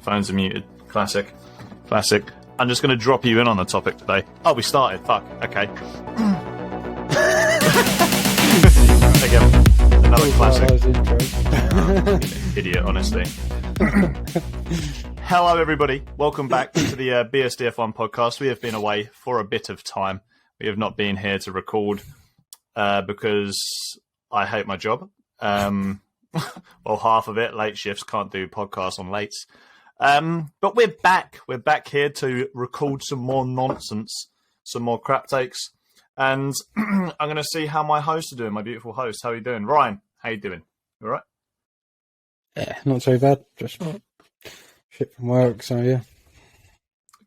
Phones are muted. Classic. I'm just going to drop you in on the topic today. Oh, we started. Fuck. Okay. Again, another classic. Idiot, honestly. Hello, everybody. Welcome back to the BSDF1 podcast. We have been away for a bit of time. We have not been here to record because I hate my job. Well, half of it. Late shifts, can't do podcasts on lates. But we're back. We're back here to record some more nonsense, some more crap takes. And I'm going to see how my hosts are doing, my beautiful host. How are you doing? Ryan, how you doing? You all right? Yeah, not too bad. Just shit from work, so yeah.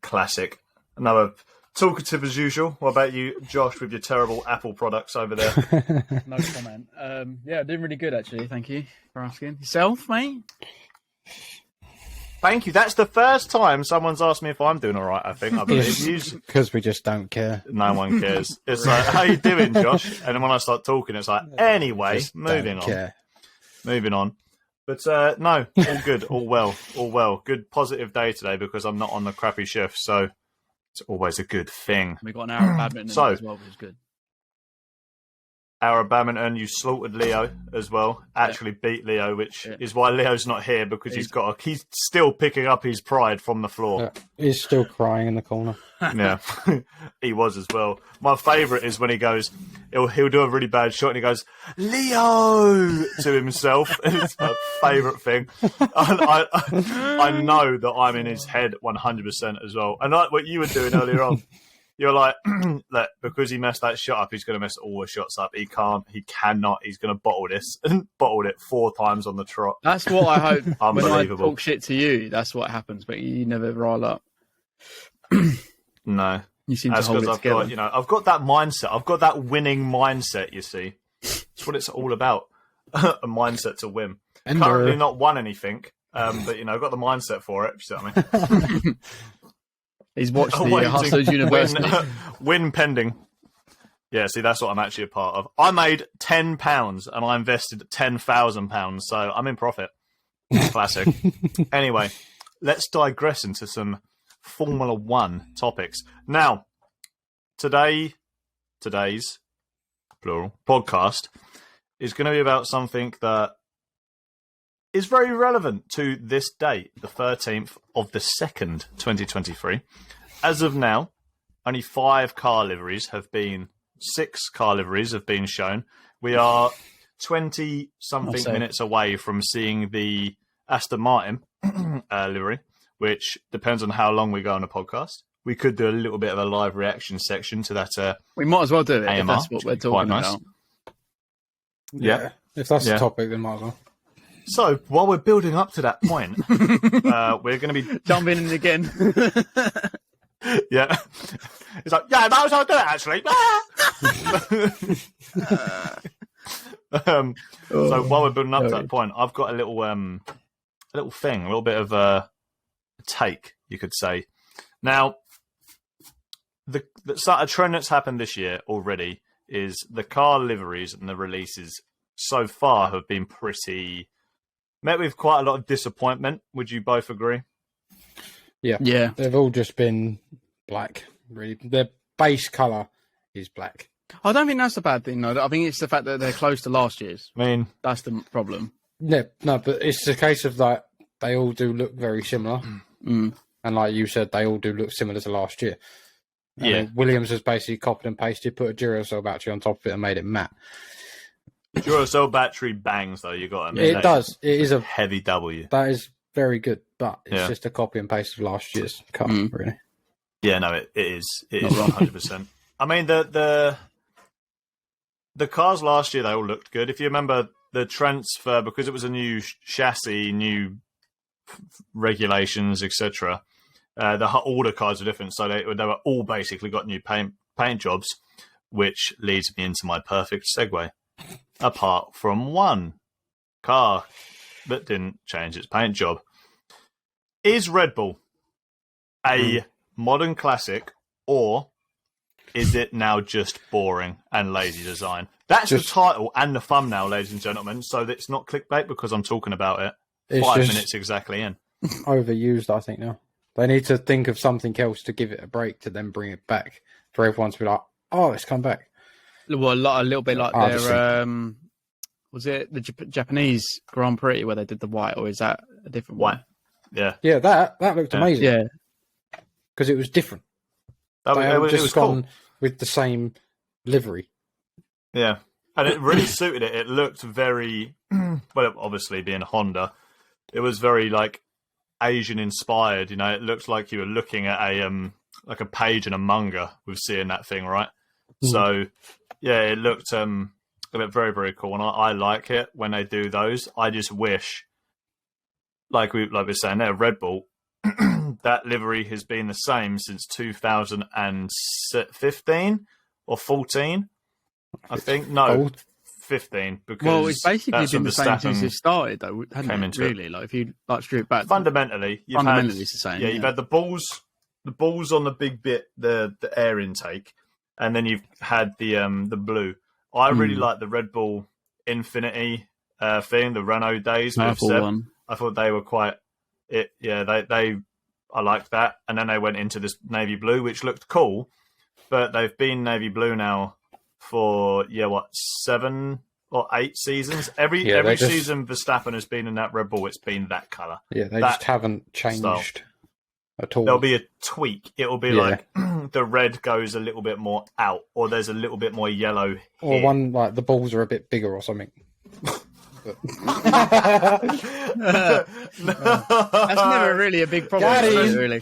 Classic. Another talkative as usual. What about you, Josh, with your terrible Apple products over there? No comment. Yeah, doing really good, actually. Thank you for asking. Yourself, mate? Thank you. That's the first time someone's asked me if I'm doing all right, I think. I believe. Because we just don't care. No one cares. It's like, how you doing, Josh? And then when I start talking, it's like, anyway, moving on. But no, all good, all well. Good positive day today because I'm not on the crappy shift, so it's always a good thing. We got an hour of badminton as well, which is good. Hour of badminton, you slaughtered Leo as well. Actually beat Leo, which is why Leo's not here because he's still picking up his pride from the floor. Yeah, he's still crying in the corner. Yeah, he was as well. My favourite is when he goes, he'll do a really bad shot and he goes, Leo, to himself. It's my favourite thing. I know that I'm in his head 100% as well. And like what you were doing earlier on, you're like, look, because he messed that shot up, he's going to mess all the shots up. He cannot. He's going to bottle this and bottled it 4 times on the trot. That's what I hope. Unbelievable. When I talk shit to you, that's what happens, but you never rile up. No. You seem to hold it together. I've got that mindset. I've got that winning mindset, you see. That's what it's all about. A mindset to win. Currently not won anything, but, I've got the mindset for it, if you see what I mean. He's watched the Hustlers University. Win pending. Yeah, see, that's what I'm actually a part of. I made £10 and I invested £10,000, so I'm in profit. Classic. Anyway, let's digress into some Formula 1 topics. Now, today's plural podcast is going to be about something that is very relevant to this date, the 13th of the 2nd, 2023. As of now, only 6 car liveries have been shown. We are 20-something minutes away from seeing the Aston Martin livery, which depends on how long we go on the podcast. We could do a little bit of a live reaction section to that. We might as well do it AMR, if that's what we're talking about. Yeah. If that's the topic, then might as well. So, while we're building up to that point, we're going to be... Jumping in again. Yeah. It's like, yeah, might as well do it, actually. So, while we're building up to that point, I've got a little thing, a little bit of a take, you could say. Now, a trend that's happened this year already is the car liveries and the releases so far have been met with quite a lot of disappointment. Would you both agree? Yeah. They've all just been black, really. Their base colour is black. I don't think that's a bad thing, though. I think it's the fact that they're close to last year's. I mean, that's the problem. Yeah, no, but it's a case of like they all do look very similar. And like you said, they all do look similar to last year. Yeah. Williams has basically copied and pasted, put a Duracell battery on top of it and made it matte. Duracell battery bangs, though, you got. It does. It is a heavy W. That is very good, but it's just a copy and paste of last year's car, really. Yeah, no, it is. It is 100%. I mean, the cars last year, they all looked good. If you remember the transfer, because it was a new chassis, new regulations, etc. All the cars are different, so they were all basically got new paint jobs, which leads me into my perfect segue. Apart from one car that didn't change its paint job. Is Red Bull a modern classic, or is it now just boring and lazy design? That's the title and the thumbnail, ladies and gentlemen, so it's not clickbait because I'm talking about it 5 minutes exactly in. overused, I think, now. They need to think of something else to give it a break to then bring it back for everyone to be like, oh, it's come back. Well, a little bit like their was it the Japanese Grand Prix where they did the white, or is that a different White. one? Yeah, that looked amazing. Yeah, because it was different. It just was gone cool. with the same livery. Yeah, and it really suited it. It looked very well. Obviously, being Honda, it was very like Asian inspired. You know, it looked like you were looking at a page in a manga with seeing that thing, right? So yeah, it looked very, very cool, and I like it when they do those. I just wish, like we're saying there, Red Bull, that livery has been the same since 2015 or 14, I think. No, Old. 15. Because it's basically been the same since it started, though, hasn't it? Really, like if you strip back, fundamentally, it's the same. Yeah, you've had the balls on the big bit, the air intake, and then you've had the blue. I really like the Red Bull Infinity thing, the Renault days with Seb. One. I thought they were quite it. Yeah, I liked that, and then they went into this navy blue, which looked cool. But they've been navy blue now for 7 or 8 seasons. Every season Verstappen has been in that Red Bull, it's been that color. Yeah, they just haven't changed style. At all. There'll be a tweak. It'll be like the red goes a little bit more out, or there's a little bit more yellow here. Or one like the balls are a bit bigger or something. That's never really a big problem, is it, really.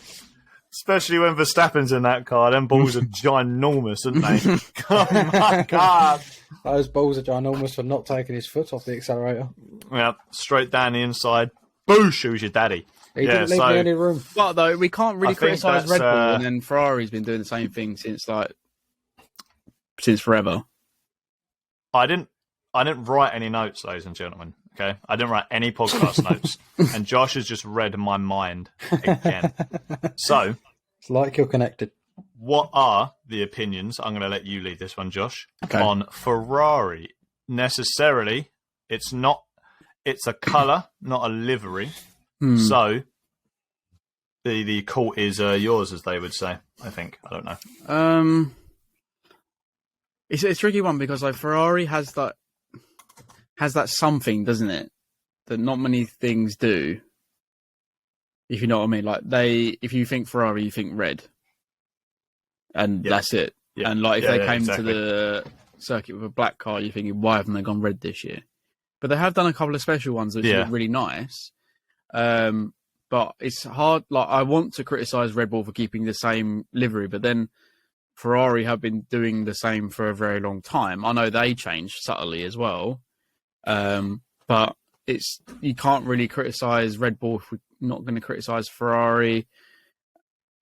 Especially when Verstappen's in that car, them balls are ginormous, aren't they? Oh my god! Those balls are ginormous for not taking his foot off the accelerator. Yeah, straight down the inside. Boosh! Who's your daddy? He didn't leave me any room. But though we can't really criticise Red Bull, and then Ferrari's been doing the same thing since forever. I didn't write any notes, ladies and gentlemen. Okay, I didn't write any podcast notes, and Josh has just read my mind again. So it's like you're connected. What are the opinions? I'm going to let you lead this one, Josh. Okay. On Ferrari. Necessarily, it's a colour, not a livery. So the court is yours, as they would say. I think. I don't know. It's a tricky one because like Ferrari has that something, doesn't it? That not many things do. If you know what I mean, like if you think Ferrari, you think red, and that's it. Yeah. And like if they came to the circuit with a black car, you're thinking, why haven't they gone red this year? But they have done a couple of special ones which look really nice. But it's hard. Like I want to criticize Red Bull for keeping the same livery, but then Ferrari have been doing the same for a very long time. I know they changed subtly as well, but you can't really criticize Red Bull if we're not going to criticize Ferrari.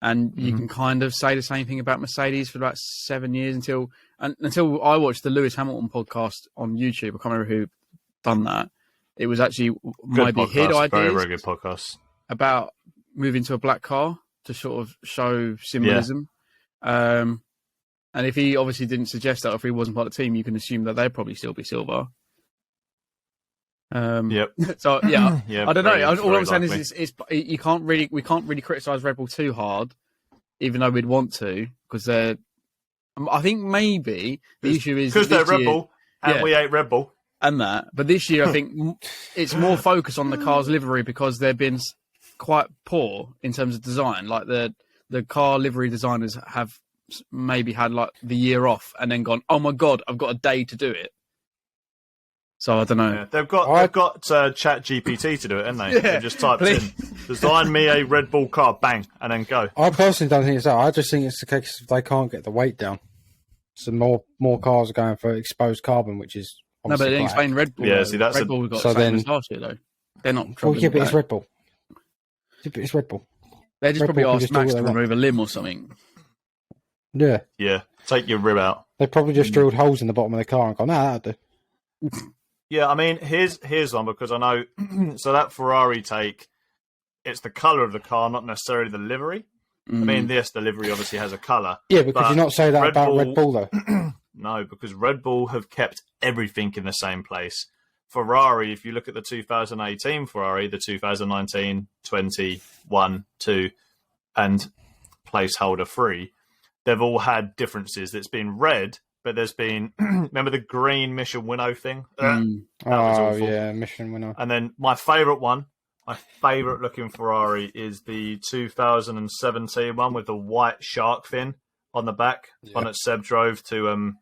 And you can kind of say the same thing about Mercedes for about 7 years until I watched the Lewis Hamilton podcast on YouTube. I can't remember who done that. It was actually maybe Hid ideas. Very, very good podcast. About moving to a black car to sort of show symbolism. Yeah. And if he obviously didn't suggest that, or if he wasn't part of the team, you can assume that they'd probably still be silver. Yep. So yeah, I don't know. All I'm saying is we can't really criticize Red Bull too hard, even though we'd want to, because they're. I think maybe the issue is because they're Red Bull and we ain't Red Bull and that. But this year, I think it's more focused on the car's livery because they've been quite poor in terms of design. Like the car livery designers have maybe had like the year off and then gone, oh my god, I've got a day to do it. So I don't know. Yeah, they've got Chat GPT to do it, haven't they? Yeah, they've just typed in, design me a Red Bull car, bang, and then go. I personally don't think it's that. I just think it's the case if they can't get the weight down. So more cars are going for exposed carbon, which is no, but they didn't explain Red Bull. Yeah, see, that's Red Bull got so then last year though. They're not. Well, yeah, but it's Red Bull. Yeah, but it's Red Bull. They just probably asked Max to remove a limb or something. Yeah. Yeah. Take your rib out. They probably just drilled holes in the bottom of the car and gone, that'll do. Yeah, I mean, here's one, because I know, so that Ferrari take, it's the colour of the car, not necessarily the livery. I mean, yes, the livery obviously has a colour. Yeah, but could you not say that about Red Bull, though? No, because Red Bull have kept everything in the same place Ferrari, if you look at the 2018 Ferrari, the 2019, 20, 1, 2, and placeholder 3, they've all had differences. It's been red, but there's been, remember the green Mission Winnow thing? That was awful. Yeah, Mission Winnow. And then my favourite looking Ferrari is the 2017 one with the white shark fin on the back. One that Seb drove to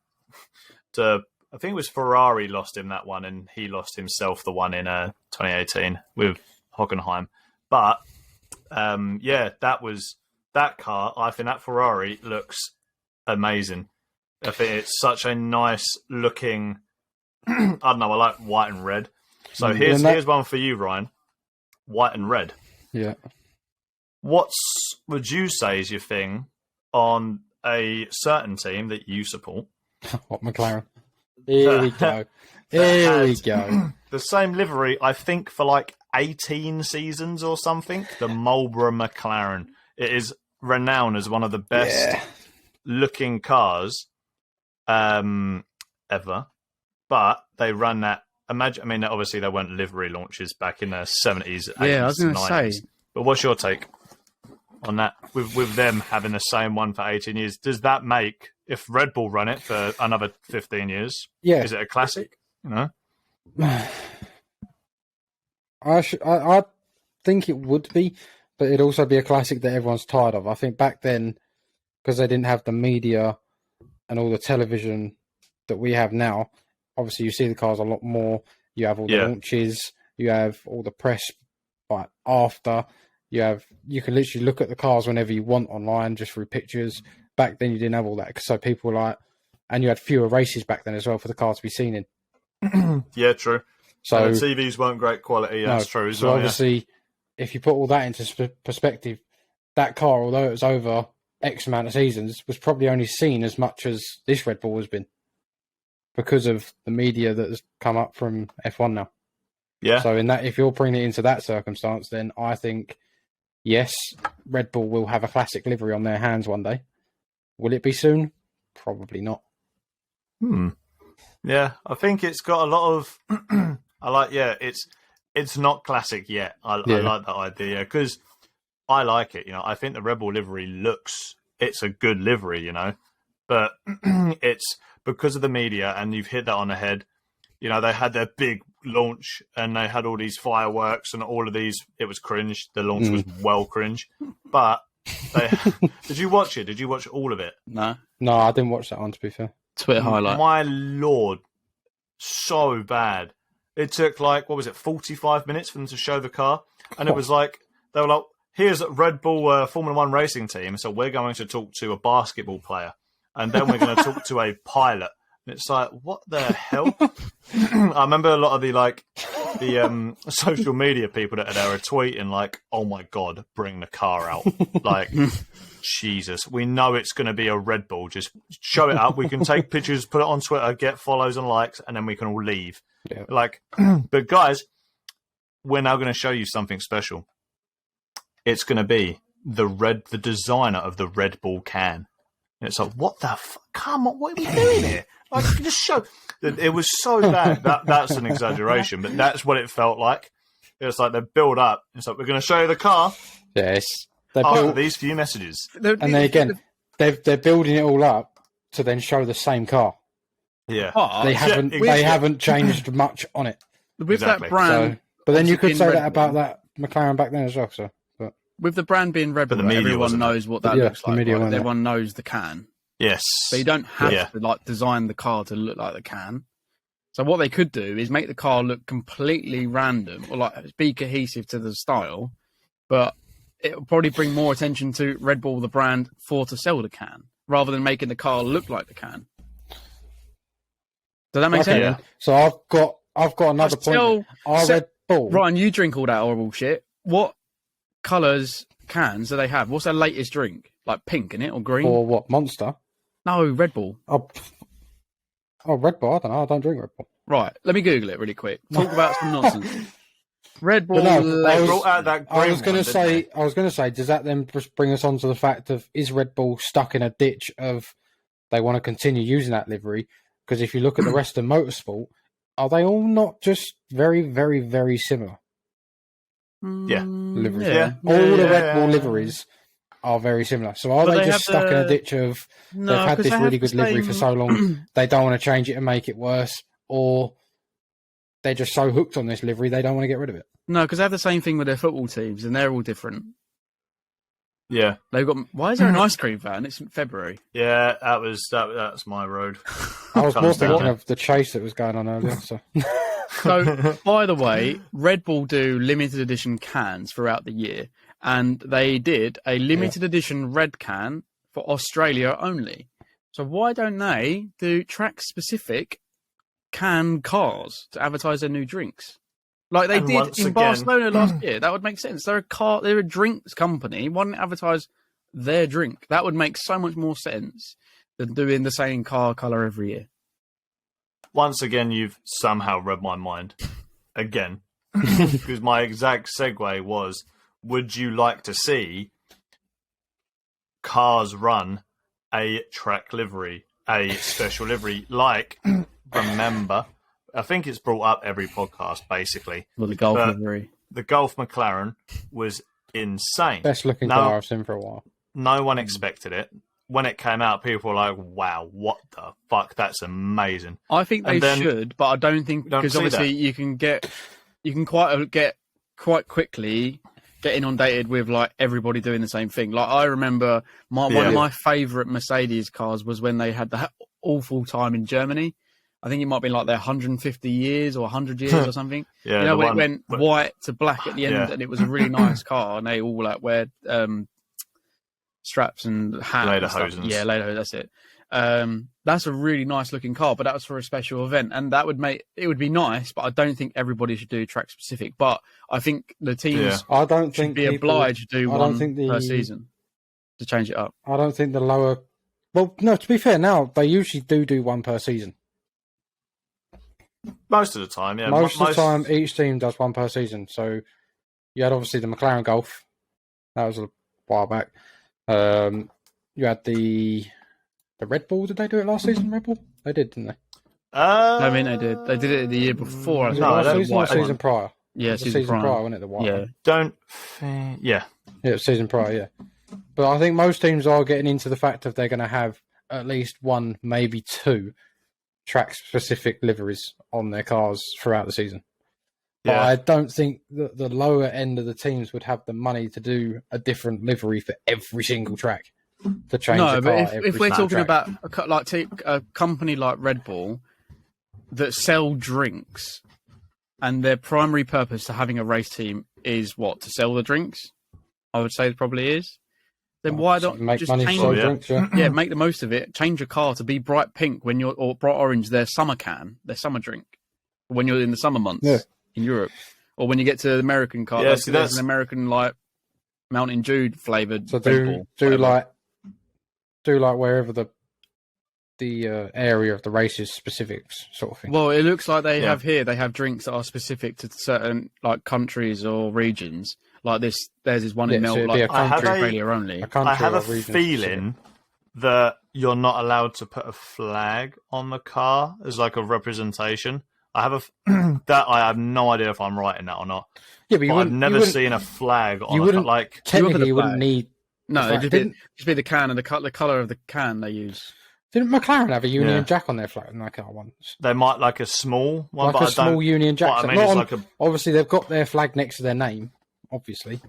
I think it was Ferrari lost him that one, and he lost himself the one in 2018 with Hockenheim. But that car. I think that Ferrari looks amazing. I think it's such a nice looking. I don't know. I like white and red. So here's one for you, Ryan. White and red. Yeah. What would you say is your thing on a certain team that you support? What, McLaren? Here we go. Here we go. The same livery, I think, for like 18 seasons or something. The Marlboro McLaren. It is renowned as one of the best looking cars ever. But they run that. Obviously, there weren't livery launches back in the 70s, 80s, I was going to 90s. say. But what's your take on that? With them having the same one for 18 years, does that make, if Red Bull run it for another 15 years, is it a classic? No. I think it would be, but it'd also be a classic that everyone's tired of. I think back then, because they didn't have the media and all the television that we have now, obviously you see the cars a lot more. You have all the launches, you have all the press after. You can literally look at the cars whenever you want online, just through pictures. Back then, you didn't have all that, so people and you had fewer races back then as well for the car to be seen in. Yeah, true. So TVs weren't great quality. That's true. So obviously, if you put all that into perspective, that car, although it was over X amount of seasons, was probably only seen as much as this Red Bull has been because of the media that has come up from F1 now. Yeah. So if you're bringing it into that circumstance, then I think, yes, Red Bull will have a classic livery on their hands one day. Will it be soon? Probably not. Yeah, I think it's got a lot of. It's not classic yet. I like that idea because I like it. I think the Red Bull livery it's a good livery. But it's because of the media, and you've hit that on the head. They had their big launch, and they had all these fireworks and all of these. It was cringe. The launch was well cringe, but. Did you watch it? Did you watch all of it? No, I didn't watch that one, to be fair. Twitter highlight. My lord, so bad. It took 45 minutes for them to show the car, and it was like they were like, "Here's a Red Bull Formula 1 racing team, so we're going to talk to a basketball player, and then we're going to talk to a pilot." And it's like, what the hell? I remember a lot of the social media people that were tweeting like, "Oh my god, bring the car out!" Like, Jesus, we know it's going to be a Red Bull. Just show it up. We can take pictures, put it on Twitter, get follows and likes, and then we can all leave. Yeah. But guys, we're now going to show you something special. It's going to be the designer of the Red Bull can. And it's like, what the come on, what are we doing here? Just show. It was so bad. That's an exaggeration, but that's what it felt like. It was like they build up. It's like, we're going to show you the car. Yes. After these few messages. And then again, they're building it all up to then show the same car. Yeah. They haven't changed much on it. With that brand. But then you could say that about that McLaren back then as well. But with the brand being Red Bull, everyone knows what that looks like. Right? Everyone knows the can. Yes. But you don't have to design the car to look like the can. So what they could do is make the car look completely random or be cohesive to the style, but it will probably bring more attention to Red Bull, the brand, to sell the can, rather than making the car look like the can. Does that make sense? Yeah. So I've got another point. Red Bull. Ryan, you drink all that horrible shit. What colours cans do they have? What's their latest drink? Like pink in it or green? Or what? Monster? No, Red Bull. Oh, Red Bull. I don't know. I don't drink Red Bull. Right. Let me Google it really quick. Talk about some nonsense. Red Bull. I was going to say, does that then bring us on to the fact of, is Red Bull stuck in a ditch of they want to continue using that livery? Because if you look at the rest of motorsport, are they all not just very, very, very similar? Yeah. Liveries. Yeah. All the Red Bull liveries are very similar. So are they just stuck in a ditch of they've had this really good livery for so long, they don't want to change it and make it worse, or they're just so hooked on this livery they don't want to get rid of it? No, because they have the same thing with their football teams, and they're all different. Yeah, they've got. Why is there an ice cream van? It's February. Yeah, that's my road. I was more thinking of the chase that was going on earlier. So, by the way, Red Bull do limited edition cans throughout the year, and they did a limited edition red can for Australia only. So why don't they do track specific can cars to advertise their new drinks? Like they did in Barcelona last year. That would make sense. They're a drinks company. Why don't they advertise their drink? That would make so much more sense than doing the same car colour every year. Once again, you've somehow read my mind. Again. Because my exact segue was, would you like to see cars run a track livery, a special livery, like, remember... I think it's brought up every podcast, basically. Well, the Golf livery. The Golf McLaren was insane. Best looking car I've seen for a while. No one expected it. When it came out, people were like, wow, what the fuck? That's amazing. I think they should, but I don't think... Because obviously you can get quite quickly get inundated with like everybody doing the same thing. Like I remember one of my favourite Mercedes cars was when they had the awful time in Germany. I think it might be like their 150 years or 100 years or something. Yeah, you know, when it went white to black at the end, and it was a really nice car, and they all like wear straps and hats. Lederhosen. Yeah, lederhosen. That's it. That's a really nice looking car, but that was for a special event, and that would make it would be nice. But I don't think everybody should do track specific. But I think the teams should be obliged to do one per season to change it up. I don't think the lower. Well, no. To be fair, now they usually do one per season. Most of the time, yeah. Most of the time, each team does one per season. So you had obviously the McLaren Golf. That was a while back. You had the Red Bull. Did they do it last season, Red Bull? They did, didn't they? I mean, they did. They did it the year before. Season prior. Yeah, season prior, wasn't it? The white one. Yeah, it was season prior, yeah. But I think most teams are getting into the fact of they're going to have at least one, maybe two track-specific liveries on their cars throughout the season. But I don't think that the lower end of the teams would have the money to do a different livery for every single track to change the car. But if we're talking about a company like Red Bull that sell drinks and their primary purpose to having a race team is what? To sell the drinks? I would say it probably is. Then why don't make just money change for drinks? Yeah, make the most of it. Change your car to be bright pink or bright orange. Their summer can, their summer drink, when you're in the summer months in Europe, or when you get to the American car. There's an American like Mountain Dew flavored. So do like wherever the area of the race is specific sort of thing. Well, it looks like they have here. They have drinks that are specific to certain like countries or regions. Like this, theirs is one in Australia only. I have a feeling that you're not allowed to put a flag on the car as like a representation. I have no idea if I'm right in that or not. Yeah, but I've never seen a flag on it. Like technically, you wouldn't need. No, it'd just be the can and the colour of the can they use. Didn't McLaren have a Union Jack on their flag in that car once? They might like a small one, like a small Union Jack. Obviously, they've got their flag next to their name. Obviously,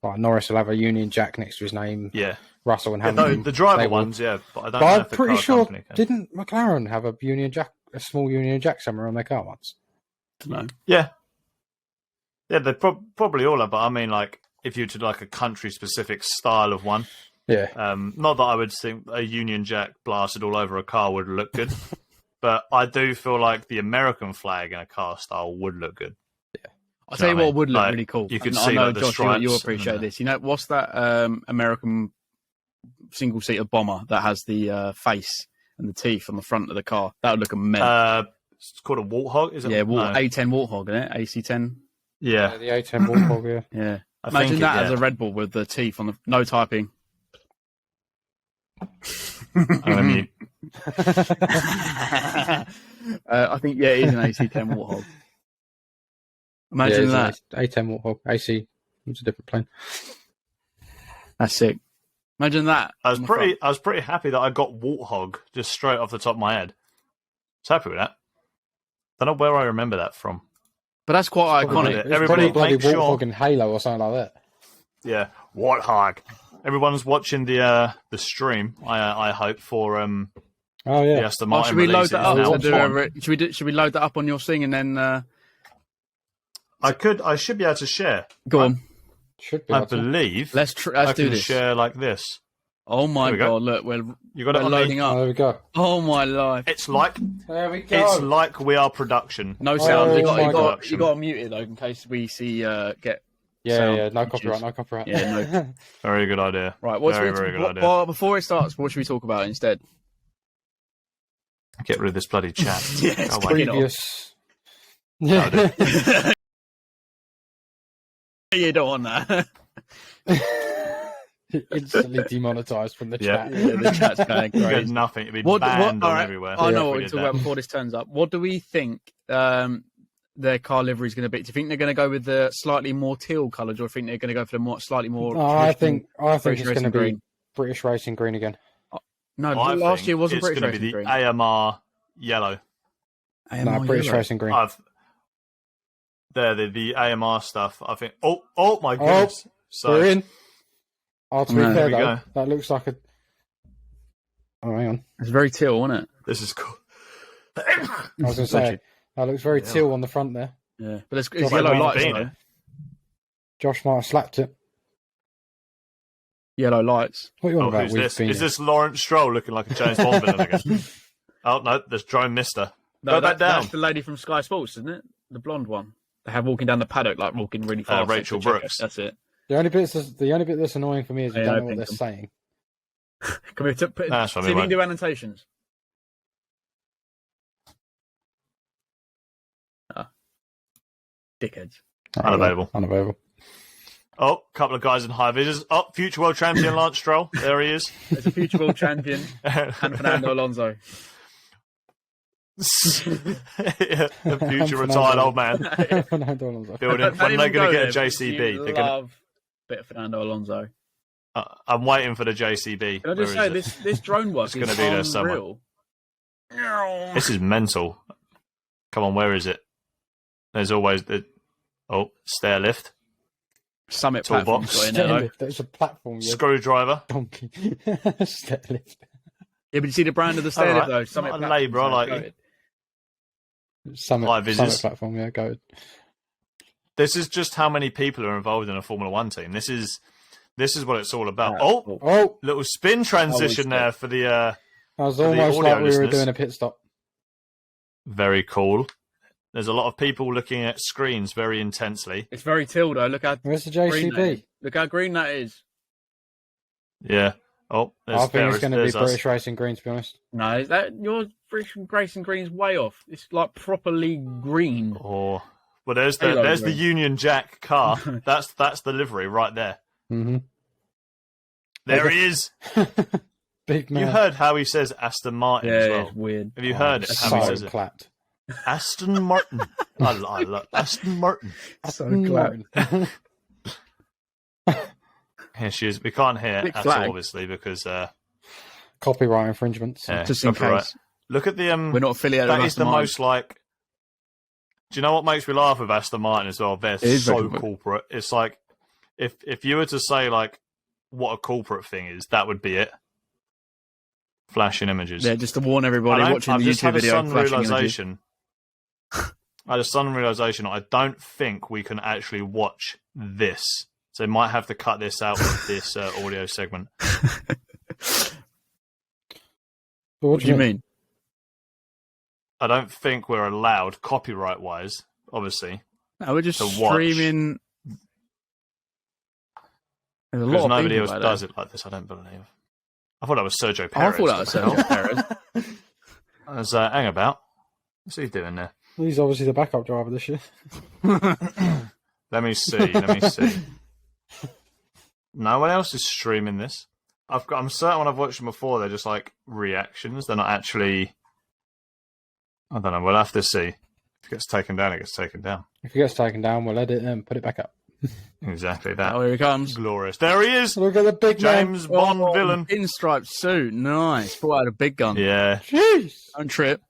like Norris will have a Union Jack next to his name. Yeah, Russell and Hamilton. The driver ones, but I don't know I'm if the pretty car sure. Company can. Didn't McLaren have a Union Jack, a small Union Jack somewhere on their car once? No. Yeah, they probably all have. But I mean, like if you did like a country-specific style of one. Yeah. Not that I would think a Union Jack blasted all over a car would look good, but I do feel like the American flag in a car style would look good. I'll tell you what would look really cool. You could see I know, like the Josh, stripes. you'll appreciate this. You know, what's that American single-seater bomber that has the face and the teeth on the front of the car? That would look immense. It's called a Warthog, is it? Yeah, A10 Warthog, isn't it? AC10. Yeah. The A10 Warthog, yeah. Imagine that as a Red Bull with the teeth on the... No typing. I think it is an AC-10 Warthog. Imagine that. A10 Warthog. AC. It's a different plane. That's sick. Imagine that. I was pretty happy that I got Warthog just straight off the top of my head. I was happy with that. Don't know where I remember that from. But that's quite iconic. Everybody bloody Warthog and Halo or something like that. Yeah, Warthog. Everyone's watching the stream. I hope for oh yeah. the Aston Martin. Should we load that up? Should we load that up on your thing and then? I should be able to share. Go on. Should be. I believe. Let's do this. Share like this. Oh my god! Look, you got it loading up. There we go. Oh my life! It's like there we go. It's like we are production. No sound. You got to mute it though in case we see get. Yeah. No copyright. Yeah, no. Very good idea. Right. Very good idea. Well, before it starts, what should we talk about instead? Get rid of this bloody chat. Yes, previous. Yeah. You don't want that. Instantly demonetized from the chat. Yeah, the chat's going crazy. Nothing. It'd be banned on everywhere. I know what we talk about before this turns up. What do we think their car livery is going to be? Do you think they're going to go with the slightly more teal colours, or do you think they're going to go for the slightly more? I think it's going to be British Racing Green again. No, last year wasn't British Racing Green. It's going to be the AMR yellow. British Racing Green. The AMR stuff. I think. Oh my goodness! So we're in. To be fair, though, go. that looks like a. Oh, hang on. It's very teal, isn't it? This is cool. I was going to say that looks very teal on the front there. Yeah, but it's yellow lights. Josh might have slapped it. Yellow lights. What are you on about? Who's this? Is this Lawrence Stroll looking like a James Bond villain again? Oh no, there's Drone Mister. Go back down. That's the lady from Sky Sports, isn't it? The blonde one. They have walking down the paddock, like walking really fast. Rachel Brooks. That's it. The only bit that's annoying for me is you don't know what they're saying. Can we see if we can do annotations? Dickheads. Unavailable. Oh, a couple of guys in high visors. Oh, future world champion Lance Stroll. There he is. There's a future world champion and Fernando Alonso. The future retired old man. Building. When they're going to get a JCB? They're love a bit of Fernando Alonso. I'm waiting for the JCB. Can I just say this drone work is going to be there somewhere. This is mental. Come on, where is it? There's always the stair lift. Summit platform. There's a platform. Screwdriver. Donkey. Stair lift. Yeah, but you see the brand of the stair lift though. Summit platform. Labour, I like it. Summit platform, yeah, go ahead. This is just how many people are involved in a Formula One team. This is what it's all about. Little spin transition there for the. I was almost like we were doing a pit stop. Very cool. There's a lot of people looking at screens very intensely. It's very teal though. Look how. Where's the JCB? Look how green that is. Yeah. Oh, I think it's going to be British Racing Green, to be honest. No, your British Racing Green's way off. It's like properly green. Oh, well, there's the Union Jack car. that's the livery right there. Mm-hmm. There he is. Big man. You heard how he says Aston Martin as well. It's weird. Have you heard it? How he says clapped. It? Aston Martin. I love Aston Martin. Aston Martin. Here she is. We can't hear at all, obviously, because copyright infringements. Yeah, just in case. Look at the we're not affiliated. That with is the most like. Do you know what makes me laugh with Aston Martin as well? They're so corporate. It's like if you were to say like what a corporate thing is, that would be it. Flashing images. Yeah, just to warn everybody watching the YouTube video. I had a sudden realization. I don't think we can actually watch this. So might have to cut this out of this audio segment. What do you mean? I don't think we're allowed, copyright-wise, obviously. No, we're just streaming. There's a lot of nobody else does it like this, I don't believe. I thought that was Sergio Perez. I thought that was Sergio Perez. I was hang about. What's he doing there? Well, he's obviously the backup driver this year. Let me see. No one else is streaming this. I'm certain when I've watched them before, they're just like reactions. They're not actually I don't know. We'll have to see. If it gets taken down, it gets taken down. If it gets taken down, we'll edit it and put it back up. Exactly that. Oh, here he comes. Glorious. There he is. Look at the big James Bond villain. Pinstripe suit. Nice. Brought out a big gun. Yeah. Jeez. Don't trip.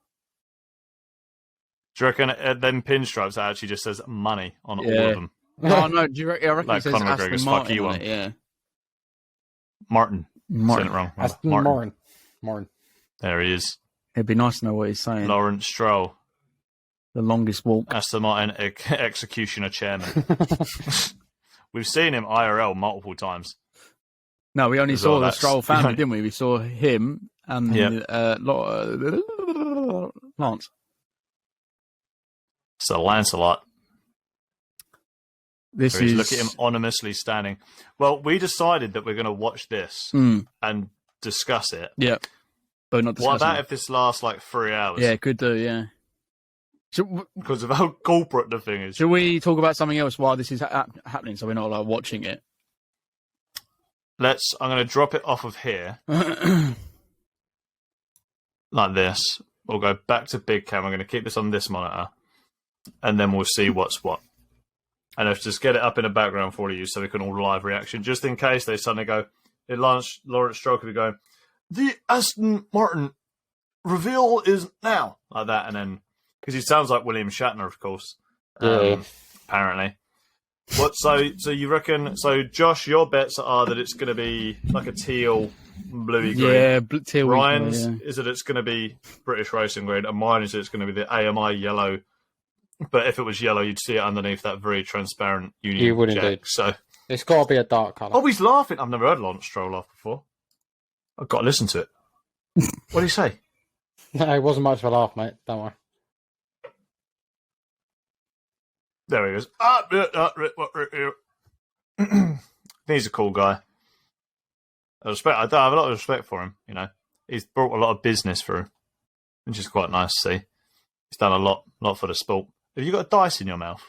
Do you reckon them pinstripes that actually just says money on all of them? Oh, no. Do you reckon, I reckon Like it says Conor Aston McGregor's Martin fuck you on one. it, yeah. Martin. Saying it wrong. Aston Martin. There he is. It'd be nice to know what he's saying. Lawrence Stroll. The longest walk. Aston Martin executioner chairman. We've seen him IRL multiple times. No, we only As saw well, the that's- Stroll family, didn't we? We saw him and Lance. So Lancelot. This There he is. is Look at him anonymously standing. Well, we decided that we're going to watch this and discuss it. Yeah, but not What discussing about it. if this lasts like 3 hours? Yeah, could do. Yeah. Because of how corporate the thing is. Should we talk about something else while this is happening, so we're not like watching it? I'm going to drop it off of here like this. We'll go back to big cam. I'm going to keep this on this monitor, and then we'll see what's what. And let's just get it up in the background for you, so we can all live reaction, just in case they suddenly go. Lawrence Stroll could be going, "The Aston Martin reveal is now," like that, and then because he sounds like William Shatner, of course. Apparently. What? So you reckon? So Josh, your bets are that it's going to be like a teal, bluey green. Yeah, teal. Ryan's is that it's going to be British racing green, and mine is that it's going to be the AMI yellow. But if it was yellow, you'd see it underneath that very transparent Union You would Jack. indeed. So It's got to be a dark colour. oh, he's laughing. I've never heard Lawrence Stroll laugh before. I've got to listen to it. What do you say? No, it wasn't much of a laugh, mate. Don't worry. There he is. He's a cool guy. I have a lot of respect for him. You know, he's brought a lot of business through, which is quite nice to see. He's done a lot for the sport. Have you got a dice in your mouth?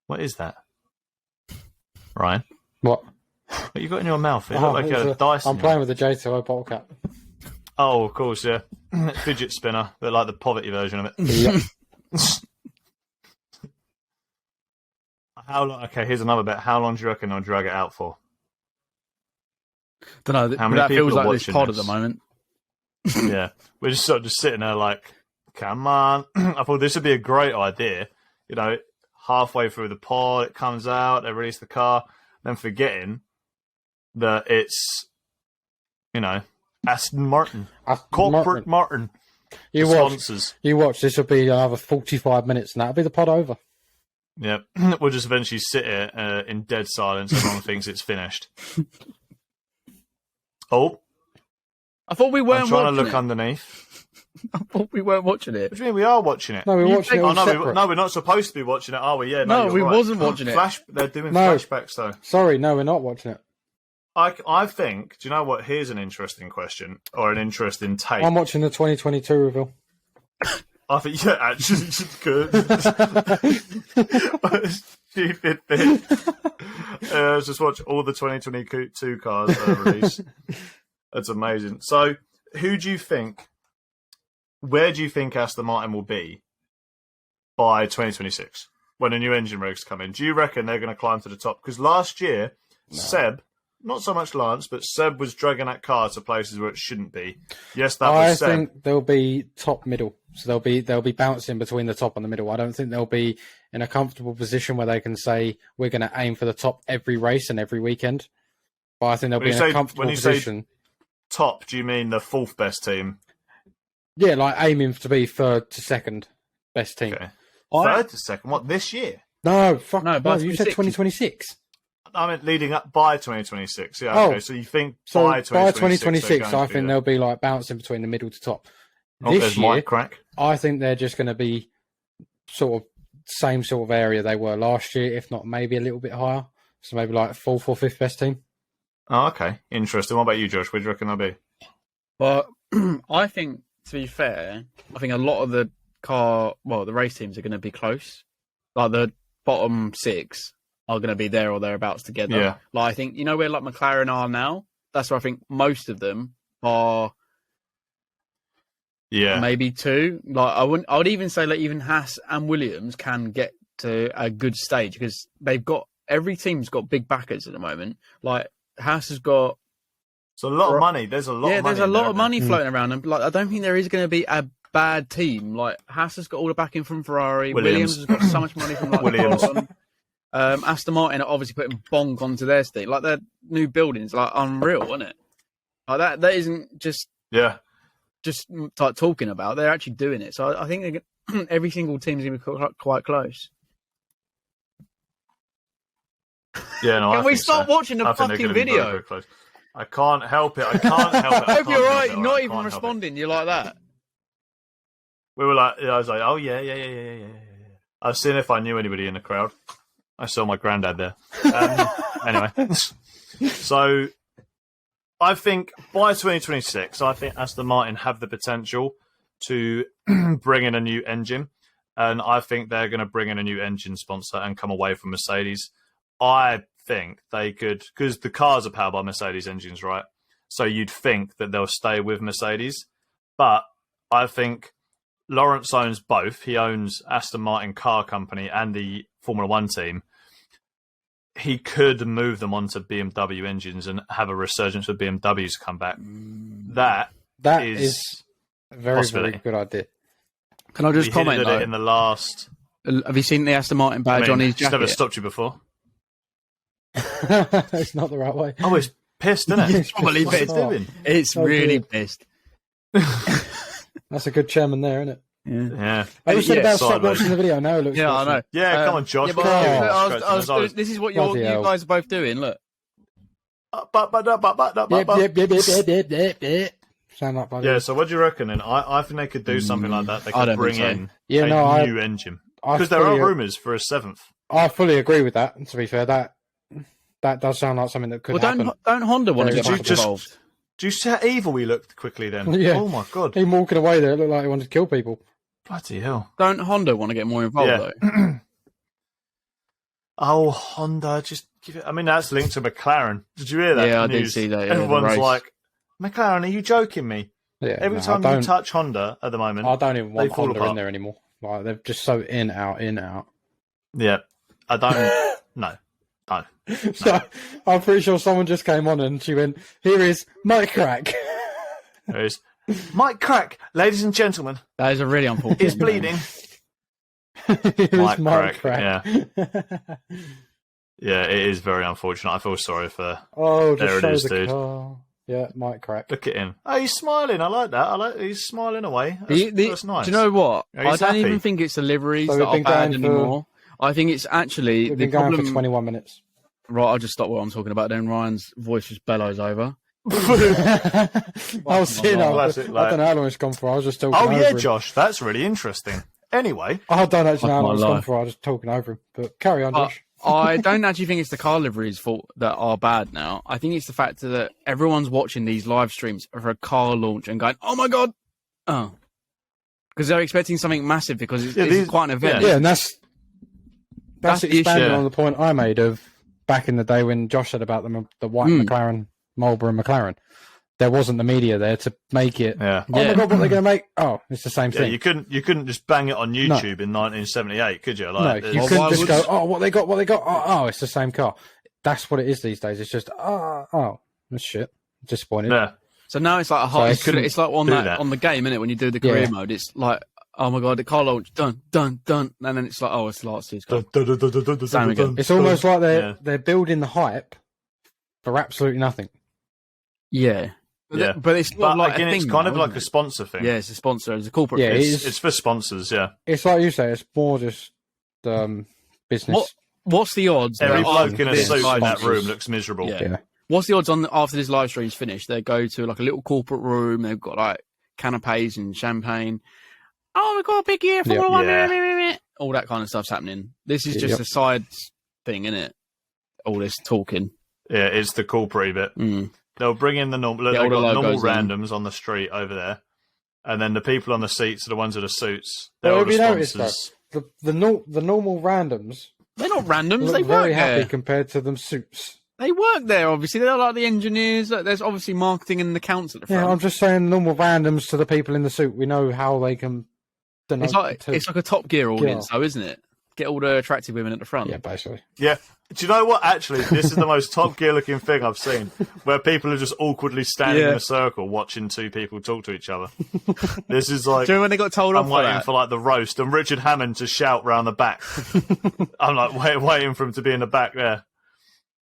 What is that, Ryan? What? What you got in your mouth? It looked like you had a dice. I'm playing with the J2O bottle cap. Oh, of course, yeah. Fidget spinner, but like the poverty version of it. Yep. How long? Okay, here's another bit. How long do you reckon I'll drag it out for? Don't know. How many That people feels are like this watching pod this? at the moment. Yeah, we're just sort of just sitting there like, come on. I thought this would be a great idea. You know, halfway through the pod, it comes out, they release the car, then forgetting that it's, you know, Aston Martin, corporate Martin. Sponsors. You watch. This will be another 45 minutes, and that'll be the pod over. Yeah, we'll just eventually sit here in dead silence. Everyone thinks it's finished. Oh, I thought we weren't I'm trying watching to look it. underneath. I thought we weren't watching it. What do you mean we are watching it? No, we're watching it all separate. No, we're not supposed to be watching it, are we? Yeah, No, you're we right. wasn't watching it. They're doing No. flashbacks though. Sorry, no, we're not watching it. I think. Do you know what? Here's an interesting question or an interesting take. I'm watching the 2022 reveal. I think actually, it's good. What a stupid thing. Let's just watch all the 2022 cars released. That's amazing. So, who do you think? Where do you think Aston Martin will be by 2026 when the new engine regs come in? Do you reckon they're going to climb to the top? Because last year, Seb, not so much Lance, but Seb was dragging that car to places where it shouldn't be. Yes, that was Seb. I think they'll be top middle, so they'll be bouncing between the top and the middle. I don't think they'll be in a comfortable position where they can say we're going to aim for the top every race and every weekend. But I think they'll be in a comfortable position. Top? Do you mean the fourth best team? Yeah, like aiming to be third to second best team. Okay. Third to second? What, this year? No, fuck No, no. by You said 2026. I meant leading up by 2026. Yeah, Oh, okay. So you think So by 2026, I think they'll be like bouncing between the middle to top. Oh, This there's year, Mike Crack. I think they're just going to be sort of same sort of area they were last year, if not maybe a little bit higher. So maybe like fourth or fifth best team. Oh, okay. Interesting. What about you, Josh? Where do you reckon they'll be? Well, I think, to be fair, I think a lot of the the race teams are going to be close. Like the bottom six are going to be there or thereabouts together. Yeah. Like I think, you know where like McLaren are now? That's where I think most of them are Yeah, maybe 2. Like I would even say like even Haas and Williams can get to a good stage because every team's got big backers at the moment. Like Haas has got. it's a lot of money. There's a lot. Yeah, of money there's a lot of money there. floating around, and like I don't think there is going to be a bad team. Like Haas has got all the backing from Ferrari. Williams has got so much money from like Williams. Aston Martin are obviously putting bonk onto their steam. Like their new buildings, like unreal, isn't it? Like that isn't just like talking about. They're actually doing it. So I think every single team's going to be quite close. Yeah, no. Can we start watching the fucking video? Very, very I can't help it. I hope you're right. You're not even responding. You're like that. We were like, I was like, oh yeah. I was seeing if I knew anybody in the crowd. I saw my granddad there. Anyway, so I think by 2026, I think Aston Martin have the potential to bring in a new engine, and I think they're going to bring in a new engine sponsor and come away from Mercedes. I think they could, because the cars are powered by Mercedes engines, right? So you'd think that they'll stay with Mercedes, but I think Lawrence owns both. He owns Aston Martin Car Company and the Formula One team. He could move them onto BMW engines and have a resurgence with BMWs come back. That is a very, very good idea. Can I just comment though? In the last, have you seen the Aston Martin badge on his jacket? It's never stopped you before. It's not the right way. Oh, it's pissed, isn't it? It's probably pissed. It's so really pissed. That's a good chairman there, isn't it? Yeah. I was said about stop watching the video. Now it looks. Yeah, I know. Yeah, come on, Josh. This is what you guys are both doing. Look. Sound like buddy. Yeah. So what do you reckon? And I think they could do something like that. They could bring in a new engine because there are rumours for a 7th. I fully agree with that. To be fair, that does sound like something that could happen. Don't Honda want to get back involved? Do you see how evil he looked quickly then? Yeah. Oh my god. Him walking away there, it looked like he wanted to kill people. Bloody hell. Don't Honda want to get more involved though? Oh, Honda, just give it. I mean, that's linked to McLaren. Did you hear that? Yeah, I did see that. Everyone's like, McLaren, are you joking me? Yeah. Every time you touch Honda at the moment, I don't even want Honda in there anymore. Like they're just so in, out. Yeah. I don't. No. So I'm pretty sure someone just came on and she went, "Here is Mike Crack." There is Mike Crack, ladies and gentlemen. That is a really unfortunate. He's bleeding. Here's Mike Crack. Yeah, it is very unfortunate. I feel sorry for. Oh, just there show it is, the dude. car. Yeah, Mike Crack. Look at him. Oh, he's smiling. I like that. He's smiling away. That's nice. Do you know what? Yeah, I don't even think it's the liveries that are bad anymore. I think it's actually the problem. Going for 21 minutes. Right, I'll just stop what I'm talking about. Then Ryan's voice just bellows over. I was seeing. I don't know how long it's gone for. I was just talking. Oh yeah, over Josh, that's really interesting. Anyway, I don't actually know how long it's gone for. I was just talking over him. But carry on, Josh. I don't actually think it's the car liveries' fault that are bad now. I think it's the fact that everyone's watching these live streams for a car launch and going, "Oh my god!" Oh, because they're expecting something massive because it's quite an event. Yeah, and that's expanding on the point I made of back in the day when Josh said about the white McLaren, Marlboro McLaren. There wasn't the media there to make it. Yeah. Oh my god, what are they going to make? Oh, it's the same thing. You couldn't just bang it on YouTube in 1978, could you? Like, no, you couldn't just go, oh, what they got? Oh, it's the same car. That's what it is these days. It's just, oh, that's shit. Disappointed. Yeah. So now it's like it's like on the game, isn't it? When you do the career mode, it's like, oh my god, the car launch, done, and then it's like, oh, it's last year's car. Same again. It's almost like they're building the hype for absolutely nothing. Yeah. But it's not like again, a thing. It's kind of like a sponsor thing. Yeah, it's a sponsor. It's a corporate. Yeah, it's for sponsors. Yeah, it's like you say. It's more just business. What's the odds? Every bloke in a suit in that room looks miserable. Yeah. What's the odds on after this live stream's finished? They go to like a little corporate room. They've got like canapes and champagne. Oh, we've got a big year, Formula One. All that kind of stuff's happening. This is just a side thing, isn't it? All this talking. Yeah, it's the corporate bit. Mm. They'll bring in the normal. They've got normal randoms on the street over there, and then the people on the seats are the ones with the suits. They're all the sponsors. The normal randoms. They're not randoms. They very work happy there. compared to them suits. They work there, obviously. They're like the engineers. There's obviously marketing and accounts at the front. Yeah, I'm just saying normal randoms to the people in the suit. We know how they can... It's like a Top Gear audience, though, isn't it? Get all the attractive women at the front. Yeah, basically. Yeah. Do you know what? Actually, this is the most Top Gear looking thing I've seen, where people are just awkwardly standing in a circle watching two people talk to each other. This is like... Do you know when they got told off I'm waiting for like the roast and Richard Hammond to shout round the back. I'm like waiting for him to be in the back there.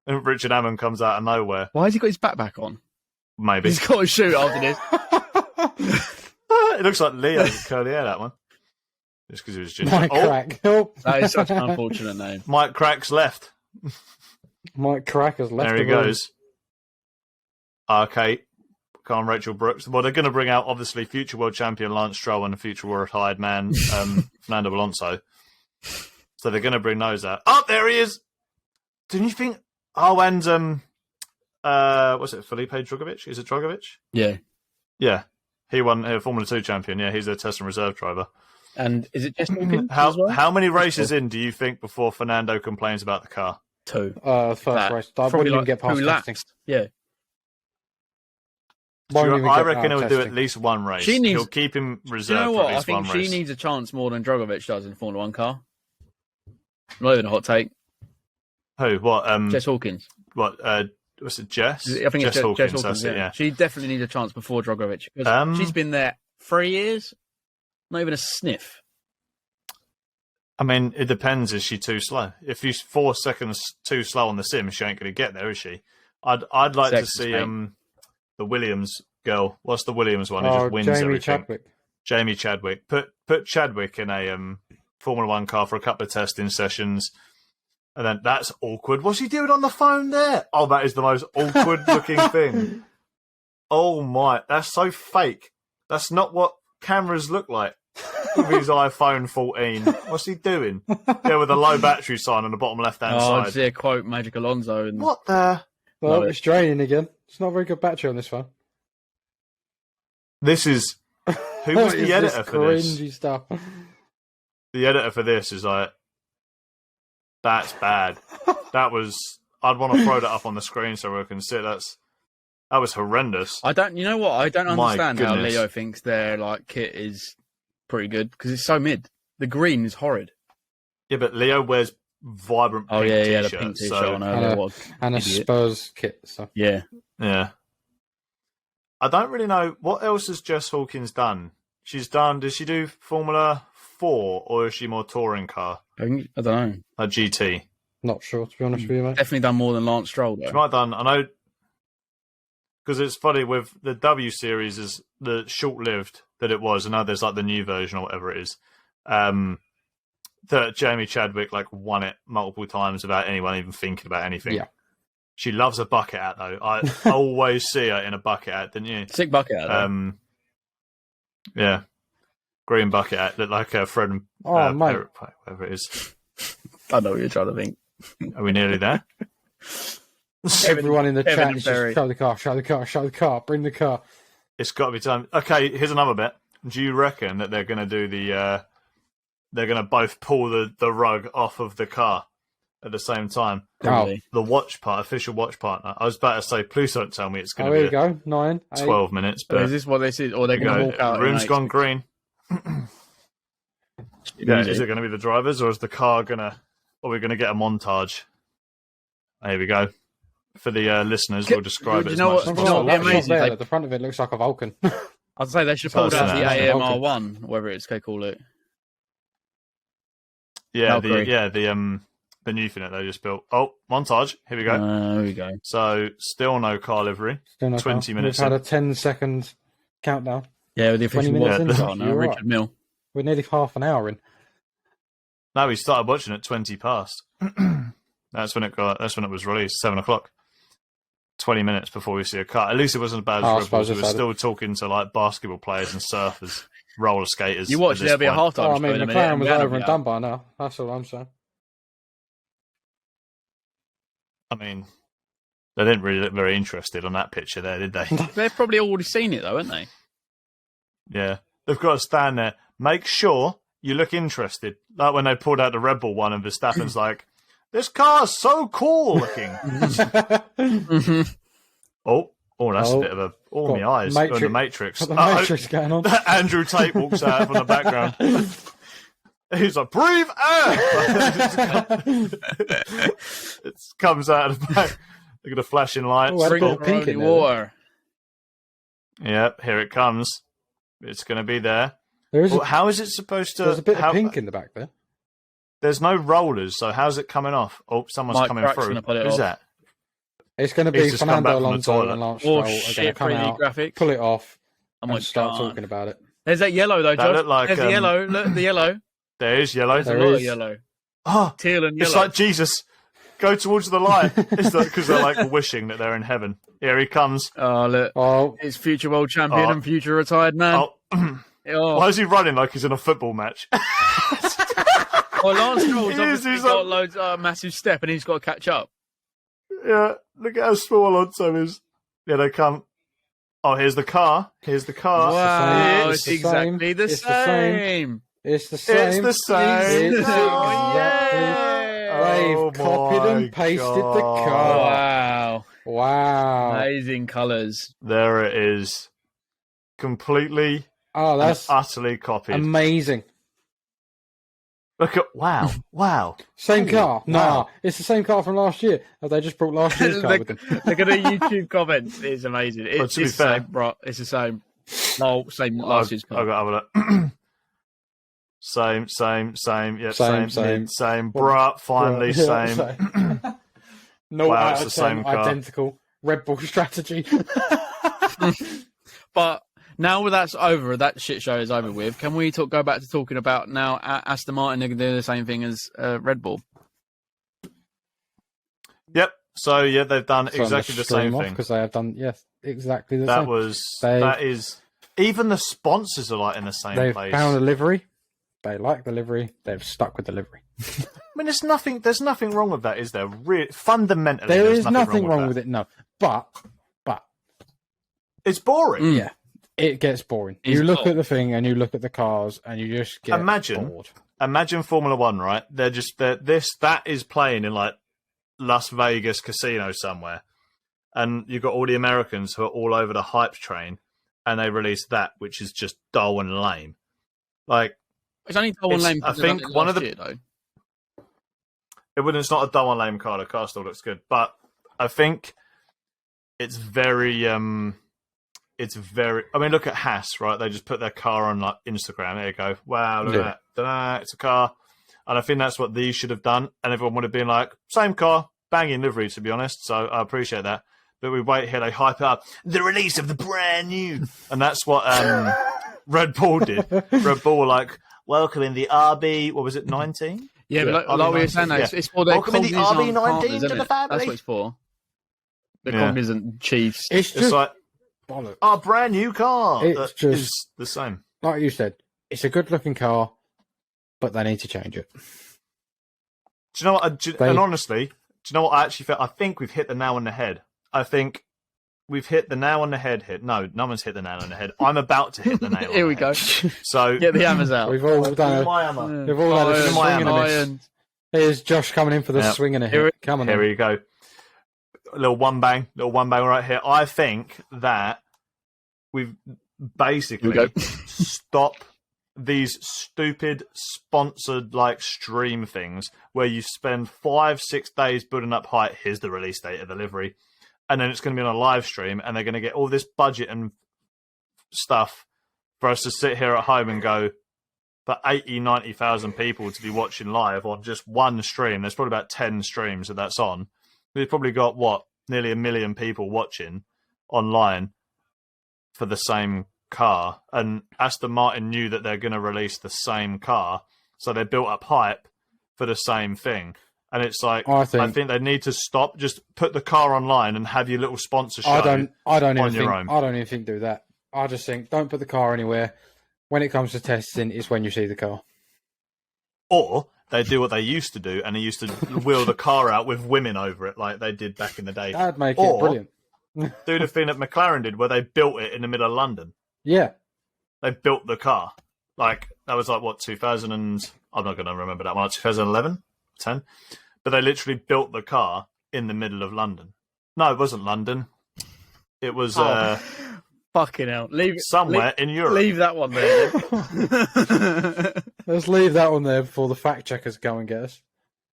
And Richard Hammond comes out of nowhere. Why has he got his backpack on? Maybe. He's got a shoot after this. It looks like Leo with curly hair, that one. Just because it was ginger. Mike Crack. Oh. That is such an unfortunate name. Mike Crack's left. Mike Crack has left. There he goes. Okay. Calm Rachel Brooks. Well, they're going to bring out, obviously, future world champion Lance Stroll and future world hired man Fernando Alonso. So they're going to bring those out. Oh, there he is! Didn't you think... Oh, and... what's it? Felipe Drugovich? Is it Drugovich? Yeah. Yeah. He won Formula 2 champion. Yeah, he's a test and reserve driver. And is it just Hawkins how many races in do you think before Fernando complains about the car? 2. First race. I wouldn't even get past testing. Yeah. I reckon he'll do at least one race. He'll keep him reserved for at least one race. I think she needs a chance more than Drugovich does in Formula 1 car. Not even a hot take. Who? What? Jess Hawkins. What? Was it Jess? I think Jess it's Hawkins. Jess Hawkins, yeah. She definitely needs a chance before Drugovich. Because she's been there 3 years. Not even a sniff. I mean, it depends. Is she too slow? If she's 4 seconds too slow on the sim, she ain't going to get there, is she? I'd like to see the Williams girl. What's the Williams one? Who just wins everything? Chadwick. Jamie Chadwick. Put Chadwick in a Formula 1 car for a couple of testing sessions. And then that's awkward. What's he doing on the phone there? Oh, that is the most awkward looking thing. Oh my, that's so fake. That's not what cameras look like. With his iPhone 14. What's he doing? There with a low battery sign on the bottom left-hand side. I see a quote, Magic Alonso. And... What the? Well, it's draining again. It's not a very good battery on this phone. This is... Who was the editor for this? Cringy stuff. The editor for this is like... That's bad. That was... I'd want to throw that up on the screen so we can see it. That was horrendous. You know what? I don't understand how Leo thinks their kit is pretty good because it's so mid. The green is horrid. Yeah, but Leo wears vibrant pink t-shirts. The pink t-shirt. And a Spurs kit. So. Yeah. I don't really know what else has Jess Hawkins done. Does she do Formula 4 or is she more touring car? I don't know. A GT. Not sure, to be honest with you, mate. Definitely done more than Lance Stroll, though. She might have done, I know, because it's funny with the W series is the short-lived that it was. I know there's the new version or whatever it is. That Jamie Chadwick won it multiple times without anyone even thinking about anything. Yeah. She loves a bucket hat though. I always see her in a bucket hat, didn't you? Sick bucket hat. Yeah, green bucket hat, look like Fred and mate. whatever it is. I know what you're trying to think. Are we nearly there? Everyone in the chat is just show the car, bring the car. It's got to be time. Okay, here's another bit. Do you reckon that they're going to do they're going to both pull the rug off of the car at the same time? Probably. The official watch partner. I was about to say, please don't tell me it's going to be. Here you go. 9, 8. 12 minutes. But is this what they said? Or they're going to walk out? The room's gone green. Is it going to be the drivers, or is the car going to... Are we going to get a montage? Here we go. For the listeners, we'll describe it as much as possible. At the front of it looks like a Vulcan. I'd say they should pull out the AMR1, whatever it's they call it. Yeah, the new Finette they just built. Oh, montage. Here we go. Here we go. So, still no car livery. 20 minutes. We've had a 10-second countdown. Yeah, with the official Richard Mill. We're nearly half an hour in. No, we started watching at 20 past. That's when it was released, 7 o'clock. 20 minutes before we see a car. At least it wasn't as bad as Red Bulls. We were still talking to basketball players and surfers, roller skaters. You watch, there'll be a half-time. I mean, McLaren was over and done by now. That's all I'm saying. I mean, they didn't really look very interested on that picture there, did they? They've probably already seen it, though, haven't they? Yeah. They've got to stand there. Make sure you look interested. Like when they pulled out the Red Bull one and Verstappen's like, This car's so cool looking. Oh, that's a bit of a... Oh, my eyes. Matrix. On the Matrix. Got the Matrix going on. Andrew Tate walks out from the background. He's like, breathe air! It comes out of the back. Look at the flashing lights. Oh, a bit of pink in water. Yep, here it comes. It's going to be there. How is it supposed to... There's a bit of pink in the back there. There's no rollers, so how's it coming off? Oh, someone's coming through. Who's that? It's going to be Fernando Alonso and Lance Stroll are going to come out, graphic. pull it off, and start talking about it. There's that yellow, though, Josh. Like, there's the yellow. Look, the yellow. There is yellow. There's a lot of yellow. Oh, teal and yellow. It's like Jesus. Go towards the light. It's because they're like wishing that they're in heaven. Here he comes. Oh, look. Oh, it's future world champion and future retired man. Why is he running like he's in a football match? Well, Lance Stroll's obviously got loads of massive step and he's got to catch up. Yeah, look at how small Alonso is. Yeah, they come. Oh, here's the car. Wow, it's exactly the same. It's the same. They've copied and pasted the car. Wow. Amazing colours. There it is. Completely that's utterly copied. Amazing. Look at wow. Same car. Nah, it's the same car from last year. They just brought last year's car with them. Look at the YouTube comments. It's amazing. It's the same, bro. It's the same. No, same last year's car. I've got to have a look. Same. Yep, same. Bruh, finally, same. No, wow, it's the same car. Identical. Red Bull strategy. But now that's over, that shit show is over with. Can we go back to talking about now Aston Martin are going to do the same thing as Red Bull? Yep. So yeah, they've done exactly the same thing because they have done exactly the same. That is even the sponsors are like in the same place. They've found a livery. They like the livery. They've stuck with the livery. I mean, there's nothing wrong with that, is there? Fundamentally, there is nothing wrong with it. No, but it's boring. Yeah, it gets boring. You look at the thing and you look at the cars and you just get bored. Imagine Formula One, right? That is playing in like Las Vegas casino somewhere, and you've got all the Americans who are all over the hype train, and they release that, which is just dull and lame. Like. It's only dull and lame. I think one of the. It's not a dull and lame car. The car still looks good, but I think it's very. I mean, look at Haas, right? They just put their car on like Instagram. There you go. Wow, look at that. It's a car, and I think that's what these should have done. And everyone would have been like, same car, banging livery, to be honest. So I appreciate that. But we wait here. They hype up the release of the brand new, and that's what Red Bull did. Red Bull were like. Welcome in the RB, what was it, 19? Yeah, but like we were saying, it's for their welcome in the RB19 to the family. That's what it's for. The Cognizant Chiefs. It's just like bollocks. Our brand new car. It's just is the same. Like you said, it's a good looking car, but they need to change it. Do you know what? And honestly, do you know what I actually felt? I think we've hit the nail on the head. I think we've hit the nail on the head. No one's hit the nail on the head. I'm about to hit the nail. Here we go. So get the hammers out. We've all done my hammer. We've all had a swing and a miss. Here's Josh coming in for the swing and a hit. Come on. Here we go. A little one bang right here. I think that we've basically stop these stupid sponsored like stream things where you spend 5-6 days building up hype. Here's the release date of the livery. And then it's going to be on a live stream, and they're going to get all this budget and stuff for us to sit here at home and go, for 90,000 people to be watching live on just one stream. There's probably about 10 streams that's on. We've probably got, nearly 1 million people watching online for the same car. And Aston Martin knew that they're going to release the same car, so they built up hype for the same thing. And it's like, I think they need to stop. Just put the car online and have your little sponsor show. I don't even think do that. I just think don't put the car anywhere. When it comes to testing, it's when you see the car. Or they do what they used to do, and they used to wheel the car out with women over it, like they did back in the day. That'd make it brilliant. Do the thing that McLaren did, where they built it in the middle of London. Yeah, they built the car. Like that was like 2000 and I'm not going to remember that one. 2011, 10. but they literally built the car in the middle of London. No, it wasn't London. It was fucking hell. Somewhere in Europe. Leave that one there. Let's leave that one there before the fact checkers go and get us.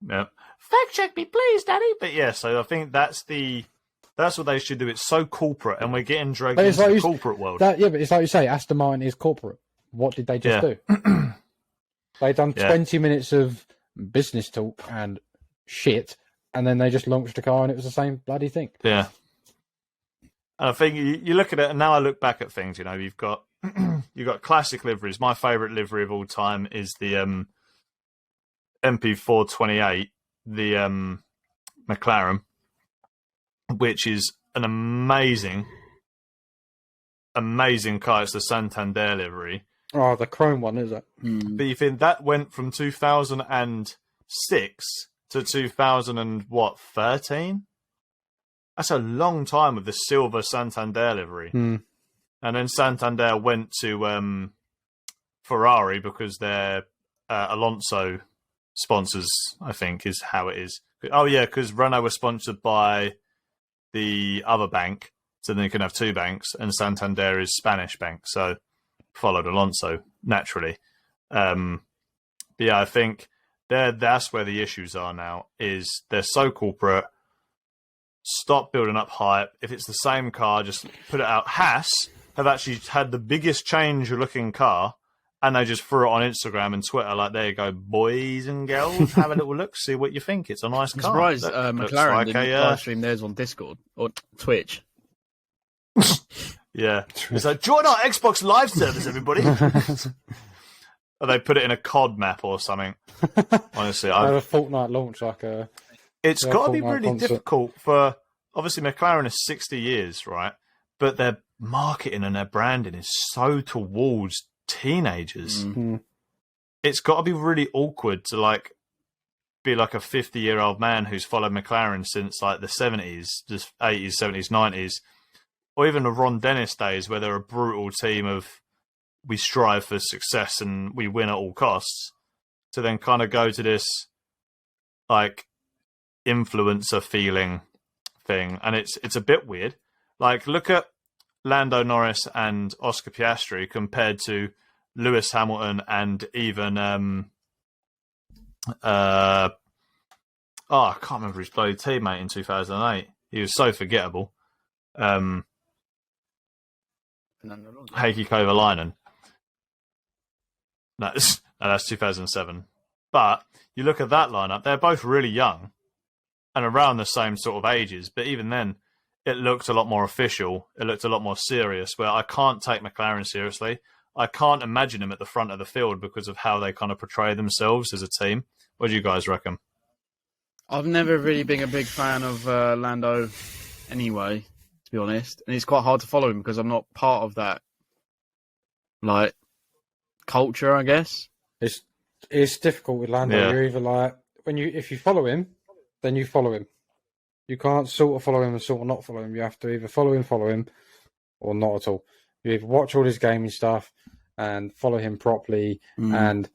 Yeah. Fact check me, please, Daddy. But yeah, so I think that's what they should do. It's so corporate, and we're getting dragged into the corporate world. But it's like you say, Aston Martin is corporate. What did they just do? They done 20 minutes of business talk and shit, and then they just launched a car, and it was the same bloody thing. Yeah. And I think you look at it, and now I look back at things. You know, you've got classic liveries. My favourite livery of all time is the MP428, the McLaren, which is an amazing car. It's the Santander livery. Oh, the chrome one, is it? But you think that went from 2006 to 2013? That's a long time with the silver Santander livery. And then Santander went to Ferrari because they're Alonso sponsors, I think, is how it is. Oh, yeah, because Renault was sponsored by the other bank, so then you can have two banks, and Santander is Spanish bank, so followed Alonso naturally. But yeah, I think that's where the issues are now, is they're so corporate. Stop building up hype. If it's the same car, just put it out. Haas have actually had the biggest change-looking car, and they just threw it on Instagram and Twitter like, there you go, boys and girls, have a little look, see what you think. It's a nice car. I'm surprised McLaren didn't live stream theirs on Discord or Twitch. Yeah. It's like, join our Xbox Live service, everybody. Or they put it in a COD map or something. Honestly, a Fortnite launch, it's got to be really difficult for... Obviously, McLaren is 60 years, right? But their marketing and their branding is so towards teenagers. It's got to be really awkward to be like a 50-year-old man who's followed McLaren since like the 70s, just 80s, 70s, 90s, or even the Ron Dennis days where they're a brutal team of we strive for success and we win at all costs, to then kind of go to this like influencer feeling thing. And it's a bit weird. Like, look at Lando Norris and Oscar Piastri compared to Lewis Hamilton and even I can't remember his bloody teammate in 2008. He was so forgettable. Heikki Kovalainen. That's 2007. But you look at that lineup, they're both really young and around the same sort of ages. But even then, it looked a lot more official. It looked a lot more serious, where I can't take McLaren seriously. I can't imagine them at the front of the field because of how they kind of portray themselves as a team. What do you guys reckon? I've never really been a big fan of Lando anyway, to be honest. And it's quite hard to follow him because I'm not part of that, like, culture, I guess. It's difficult with Lando. Yeah. You're either like, if you follow him, then you follow him. You can't sort of follow him and sort of not follow him. You have to either follow him, or not at all. You either watch all his gaming stuff and follow him properly. And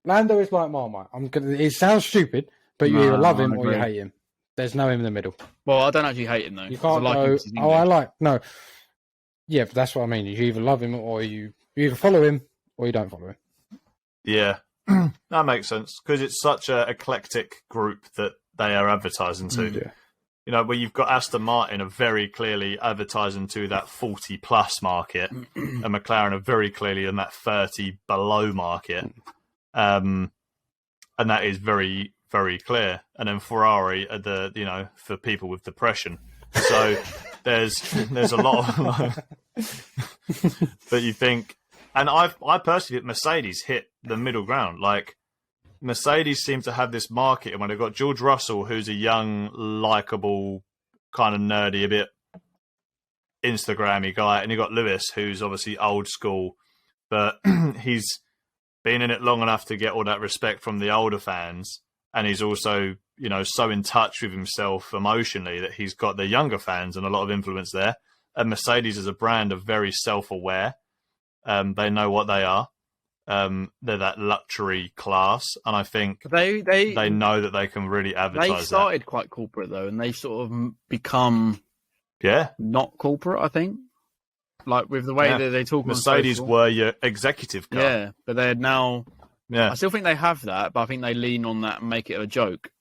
Lando is like Marmite. It sounds stupid, but you either love him or you hate him. There's no in the middle. Well, I don't actually hate him though. You can't no. Yeah, but that's what I mean. You either love him or you either follow him or you don't follow him. Yeah, that makes sense because it's such an eclectic group that they are advertising to. Yeah. You know, where you've got Aston Martin are very clearly advertising to that 40+ market, and McLaren are very clearly in that 30 below market. And that is very, very clear. And then Ferrari are for people with depression. So there's a lot of, but you think, and I personally think Mercedes hit the middle ground. Like, Mercedes seem to have this market, and when they've got George Russell, who's a young, likable, kind of nerdy, a bit Instagrammy guy, and you've got Lewis, who's obviously old school, but he's been in it long enough to get all that respect from the older fans, and he's also, so in touch with himself emotionally that he's got the younger fans and a lot of influence there. And Mercedes as a brand are very self-aware. They know what they are. they're that luxury class, and I think they know that they can really advertise. They started quite corporate though, and they sort of become not corporate. I think, like with the way that they talk. Mercedes were your executive car, but they're now. Yeah, I still think they have that, but I think they lean on that and make it a joke.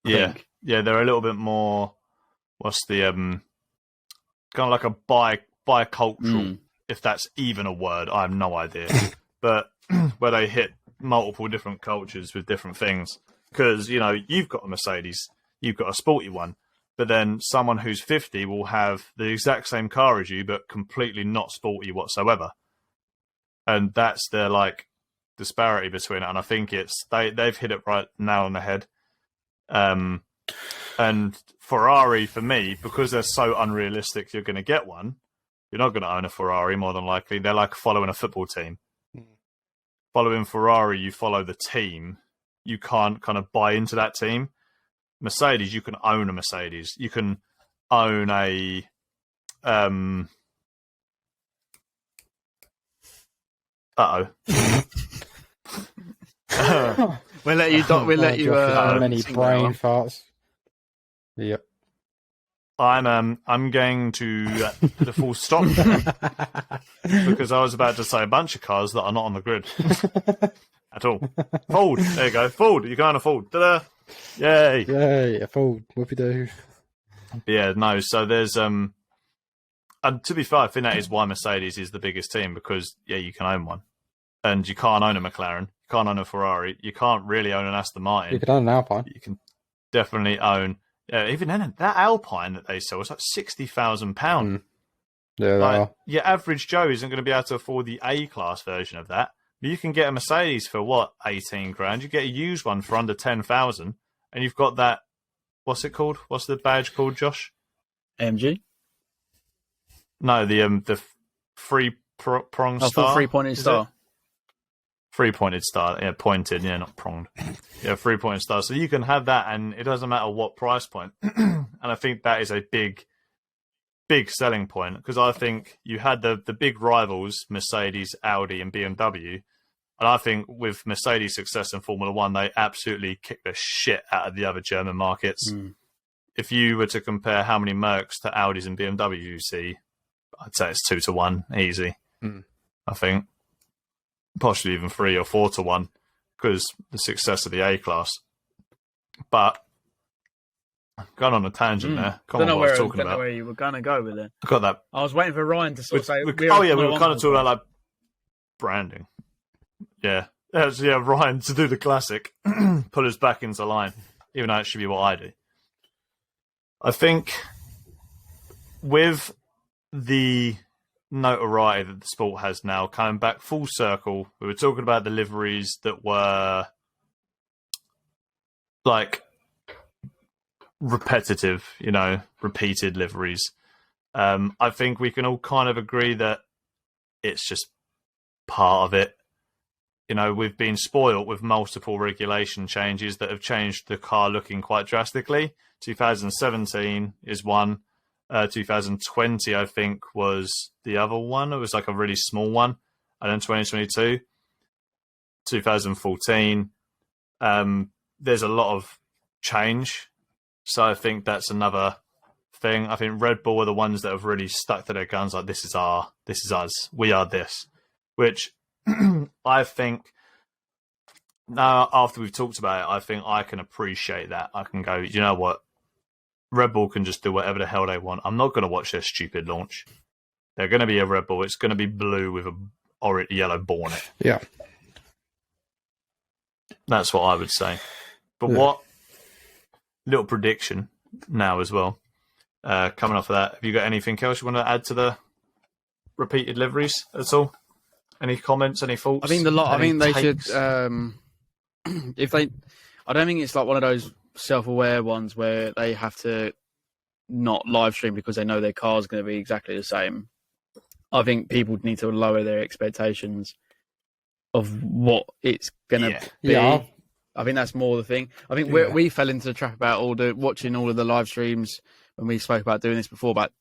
Yeah, they're a little bit more. What's the kind of like a bicultural, if that's even a word. I have no idea, but where they hit multiple different cultures with different things. Because you've got a Mercedes, you've got a sporty one, but then someone who's 50 will have the exact same car as you, but completely not sporty whatsoever. And that's their disparity between it. And I think they've hit it right now on the head. And Ferrari, for me, because they're so unrealistic, you're going to get one. You're not going to own a Ferrari, more than likely. They're like following a football team. Following Ferrari, you follow the team. You can't kind of buy into that team. Mercedes, you can own a Mercedes. You can own a We'll let you. We'll let you. Many brain farts. Yep. I'm going to put a full stop because I was about to say a bunch of cars that are not on the grid at all. Ford, there you go. Ford, you can own a Ford. Ta-da! Yay! Yay! A Ford. Whoopie-doo. Yeah, no. So there's and to be fair, I think that is why Mercedes is the biggest team because you can own one, and you can't own a McLaren, you can't own a Ferrari, you can't really own an Aston Martin. You can own an Alpine. You can definitely own. Even then, that Alpine that they sell is like £60,000. Yeah, your average Joe isn't going to be able to afford the A-class version of that. But you can get a Mercedes for what, 18 grand? You get a used one for under 10,000, and you've got that. What's it called? What's the badge called, Josh? AMG. No, the prong star. 3-pointed star. 3-pointed star, pointed, not pronged. 3-pointed star. So you can have that, and it doesn't matter what price point. And I think that is a big selling point because I think you had the big rivals, Mercedes, Audi, and BMW. And I think with Mercedes' success in Formula One, they absolutely kicked the shit out of the other German markets. If you were to compare how many Mercs to Audis and BMW you see, I'd say it's 2-1, easy. I think. Possibly even 3 or 4-1 because the success of the A-class. But going on a tangent there. Can't remember what I was talking about. Know where you were going to go with it. I got that. I was waiting for Ryan to sort of say... we were kind of talking about branding. Yeah, Ryan to do the classic, pull us back into line, even though it should be what I do. I think with the notoriety that the sport has now, coming back full circle, we were talking about the liveries that were repetitive, repeated liveries. I think we can all kind of agree that it's just part of it. We've been spoiled with multiple regulation changes that have changed the car looking quite drastically. 2017 is one. 2020, I think, was the other one. It was like a really small one. And then 2022, 2014, there's a lot of change. So I think that's another thing. I think Red Bull are the ones that have really stuck to their guns. Like, this is us. We are this. Which I think now, after we've talked about it, I think I can appreciate that. I can go, you know what? Red Bull can just do whatever the hell they want. I'm not going to watch their stupid launch. They're going to be a Red Bull. It's going to be blue with a yellow ball on it. Yeah. That's what I would say. But what little prediction now as well, coming off of that, have you got anything else you want to add to the repeated liveries at all? Any comments, any thoughts? I think they should, if they, I don't think it's like one of those self-aware ones where they have to not live stream because they know their car's going to be exactly the same. I think people need to lower their expectations of what it's going to be. Yeah. I think that's more the thing. I think we fell into the trap about watching all of the live streams when we spoke about doing this before, about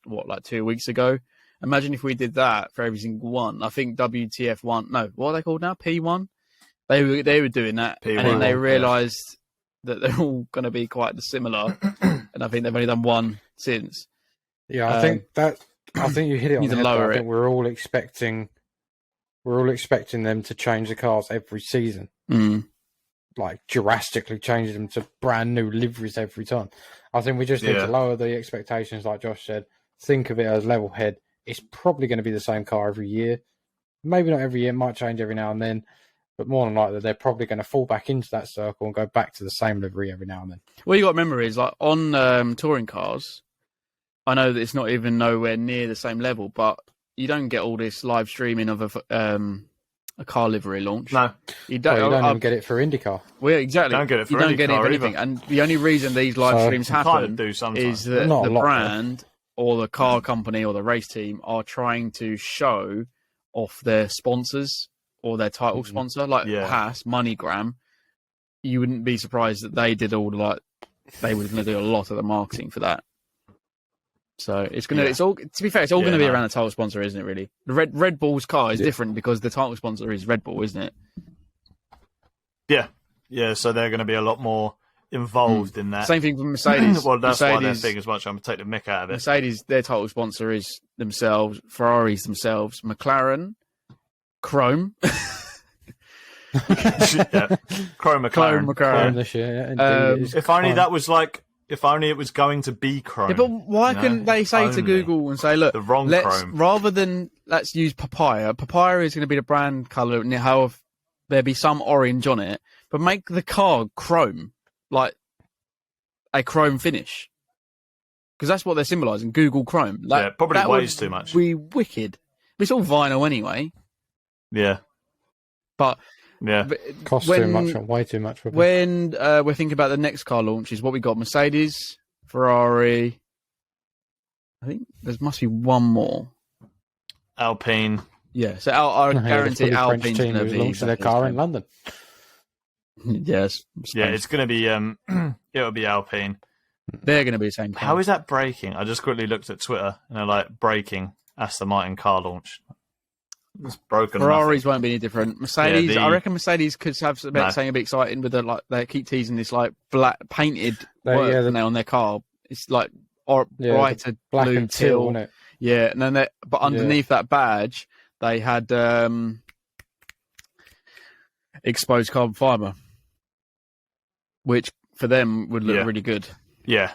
2 weeks ago. Imagine if we did that for every single one. I think WTF1, no, what are they called now? P1? They were doing that, P1, and then they realised that they're all going to be quite similar, and I think they've only done one since. Yeah, I think you hit it on the head. I think we're all expecting them to change the cars every season, like drastically change them to brand new liveries every time. I think we just need to lower the expectations, like Josh said. Think of it as level head. It's probably going to be the same car every year. Maybe not every year, it might change every now and then. But more than likely, they're probably going to fall back into that circle and go back to the same livery every now and then. What you got to remember is, like, on touring cars, I know that it's not even nowhere near the same level, but you don't get all this live streaming of a car livery launch. No. You don't even get it for IndyCar. Well, exactly. You don't get it for you don't get it for anything. Either. And the only reason these live streams happen is that the brand or the car company or the race team are trying to show off their sponsors or their title sponsor, like Haas, MoneyGram. You wouldn't be surprised that they did all they were going to do a lot of the marketing for that. So it's gonna. It's all. To be fair, it's all going to be around the title sponsor, isn't it? Really, the Red Bull's car is different because the title sponsor is Red Bull, isn't it? Yeah. So they're going to be a lot more involved in that. Same thing for Mercedes. Well, that's why they're big as much. I'm going to take the mick out of it. Mercedes, their title sponsor is themselves. Ferraris themselves. McLaren, Chrome. Chrome McLaren. Chrome this year. If only that was like. If only it was going to be Chrome. Yeah, but why couldn't they say to Google and say, look, the wrong Chrome. Rather than let's use papaya. Papaya is going to be the brand colour, and there'll be some orange on it, but make the car chrome, like a chrome finish, because that's what they're symbolising. Google Chrome. Probably weighs too much. Be wicked. It's all vinyl anyway. Yeah, but. Yeah, costs too much, way too much. When we're thinking about the next car launches, what we got: Mercedes, Ferrari. I think there must be one more. Alpine. Yeah, so I guarantee Alpine's going to be launching their car in London. Yes. Yeah, it's going to be. It'll be Alpine. They're going to be the same car. How is that braking? I just quickly looked at Twitter and they're like braking Aston Martin car launch. It's broken. Ferraris won't be any different. Mercedes, I reckon Mercedes could have something a bit exciting with they keep teasing this like black painted work on their car. It's like brighter black blue and teal, isn't it? Yeah, and then but underneath that badge they had exposed carbon fibre, which for them would look really good. Yeah.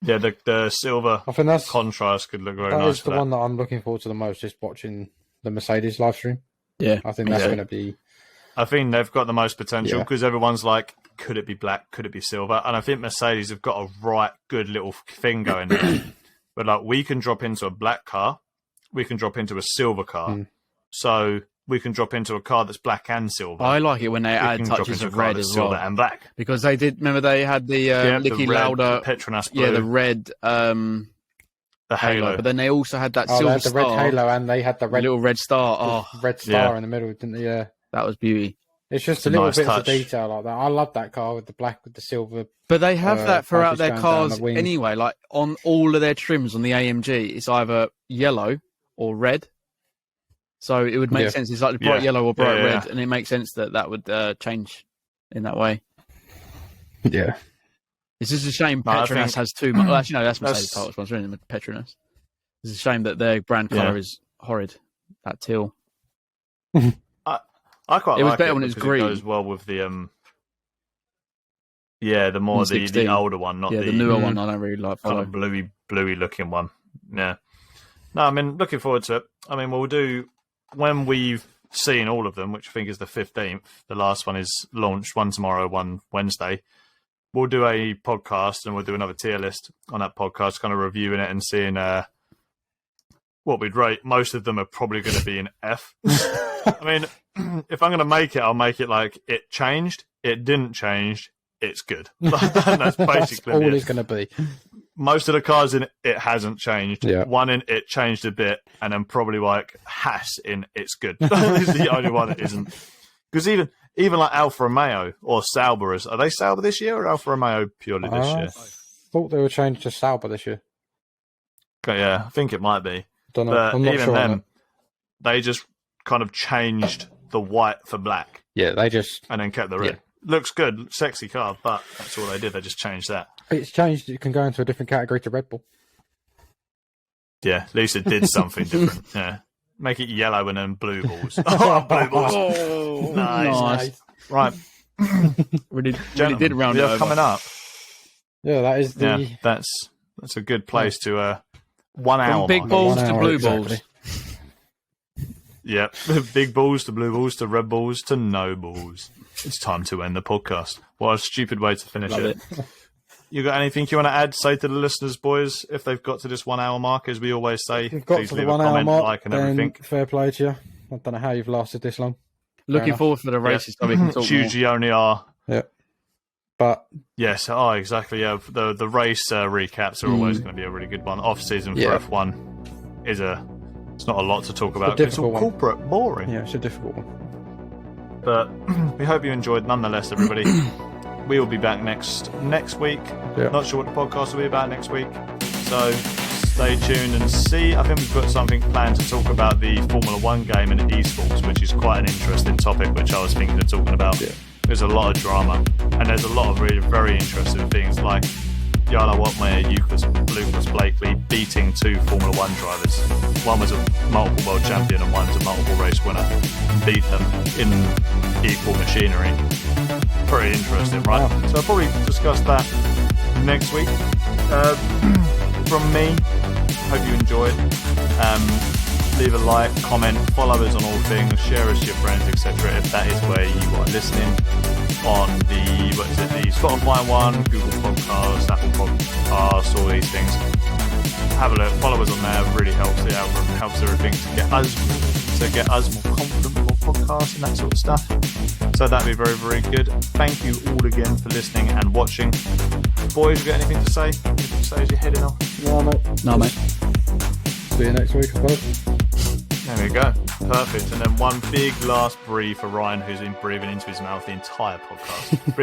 Yeah, the silver contrast could look very nice. That is the one that I'm looking forward to the most, is watching the Mercedes live stream. Yeah. I think that's going to be... I think they've got the most potential because everyone's like, could it be black? Could it be silver? And I think Mercedes have got a right good little thing going there. But like, we can drop into a black car. We can drop into a silver car. So we can drop into a car that's black and silver. I like it when they add touches of red as well. Silver and black. Because they did, remember they had the Niki Lauda, the Petronas blue. Yeah, the red the halo. But then they also had that silver they had the star. Red halo, and they had the little red star. Red star in the middle, didn't they? Yeah. That was beauty. It's just a little bit of detail like that. I love that car with the black with the silver. But they have that throughout their cars anyway. Like on all of their trims on the AMG, it's either yellow or red. So it would make sense. It's like bright yellow or bright red, and it makes sense that would change in that way. Yeah. It's just a shame Petronas has too much. Well, actually, no, that's Mercedes title sponsor, isn't it? Petronas. It's a shame that their brand colour is horrid. That teal. I quite it was like better it when it was green. It goes well with the the older one, not the newer one. I don't really like. Kind of bluey looking one. Yeah. No, I mean, looking forward to it. I mean, we'll do when we've seen all of them, which I think is the 15th. The last one is launched. One tomorrow, one Wednesday. We'll do a podcast and we'll do another tier list on that podcast, kind of reviewing it and seeing what we'd rate. Most of them are probably going to be an F. I mean, if I'm going to make it, I'll make it like it changed, it didn't change, it's good. That's basically all it's going to be. Most of the cars in it hasn't changed. Yeah. One in it changed a bit, and then probably like Haas in it's good. It's the only one that isn't. Because even like Alfa Romeo or Sauber, are they Sauber this year or Alfa Romeo purely this year? I thought they were changed to Sauber this year. Yeah, I think it might be. Don't know. But I'm not even sure. then, they just kind of changed the white for black. Yeah, they just and then kept the red. Looks good, sexy car, but that's all they did. They just changed that. It's changed. It can go into a different category to Red Bull. Yeah, at least it did something different. Yeah, make it yellow and then blue balls. Oh, blue balls! Oh, nice. Right, really did round it over. Coming up. Yeah, that is the. Yeah, that's a good place to 1 hour. From big balls to blue balls. Yeah, big balls to blue balls to red balls to no balls. It's time to end the podcast. What a stupid way to finish it. You got anything you want to add? Say to the listeners, boys, if they've got to this 1 hour mark, as we always say, if you've got please to the leave 1 a hour comment, mark, like, and then everything. fair play to you. I don't know how you've lasted this long. Looking forward for the races so we can talk more. Usually only are. Yeah. But yes, exactly. Yeah, the race recaps are always going to be a really good one. Off season for F1 is it's not a lot to talk about. It's all corporate, boring. Yeah, it's a difficult one. But we hope you enjoyed, nonetheless, everybody. We will be back next week. Yeah. Not sure what the podcast will be about next week, so stay tuned and see. I think we've got something planned to talk about the Formula 1 game and esports, which is quite an interesting topic, which I was thinking of talking about. Yeah. There's a lot of drama, and there's a lot of really very interesting things like Jarno Watmeyer, Lucas Blakely beating 2 Formula 1 drivers. One was a multiple world champion and one's a multiple race winner. Beat them in equal machinery. Pretty interesting, right? Wow. So I'll probably discuss that next week. From me, hope you enjoyed. Leave a like, comment, follow us on all things, share us to your friends, etc. if that is where you are listening on the Spotify one, Google Podcasts, Apple Podcasts, all these things. Have a look, follow us on there, really helps the algorithm, helps everything to get us more confident for podcasts and that sort of stuff. So that'd be very, very good. Thank you all again for listening and watching. Boys, you got anything to say? Anything to say as you're heading off? No, mate. See you next week, I suppose. There we go. Perfect. And then one big last breathe for Ryan, who's been breathing into his mouth the entire podcast.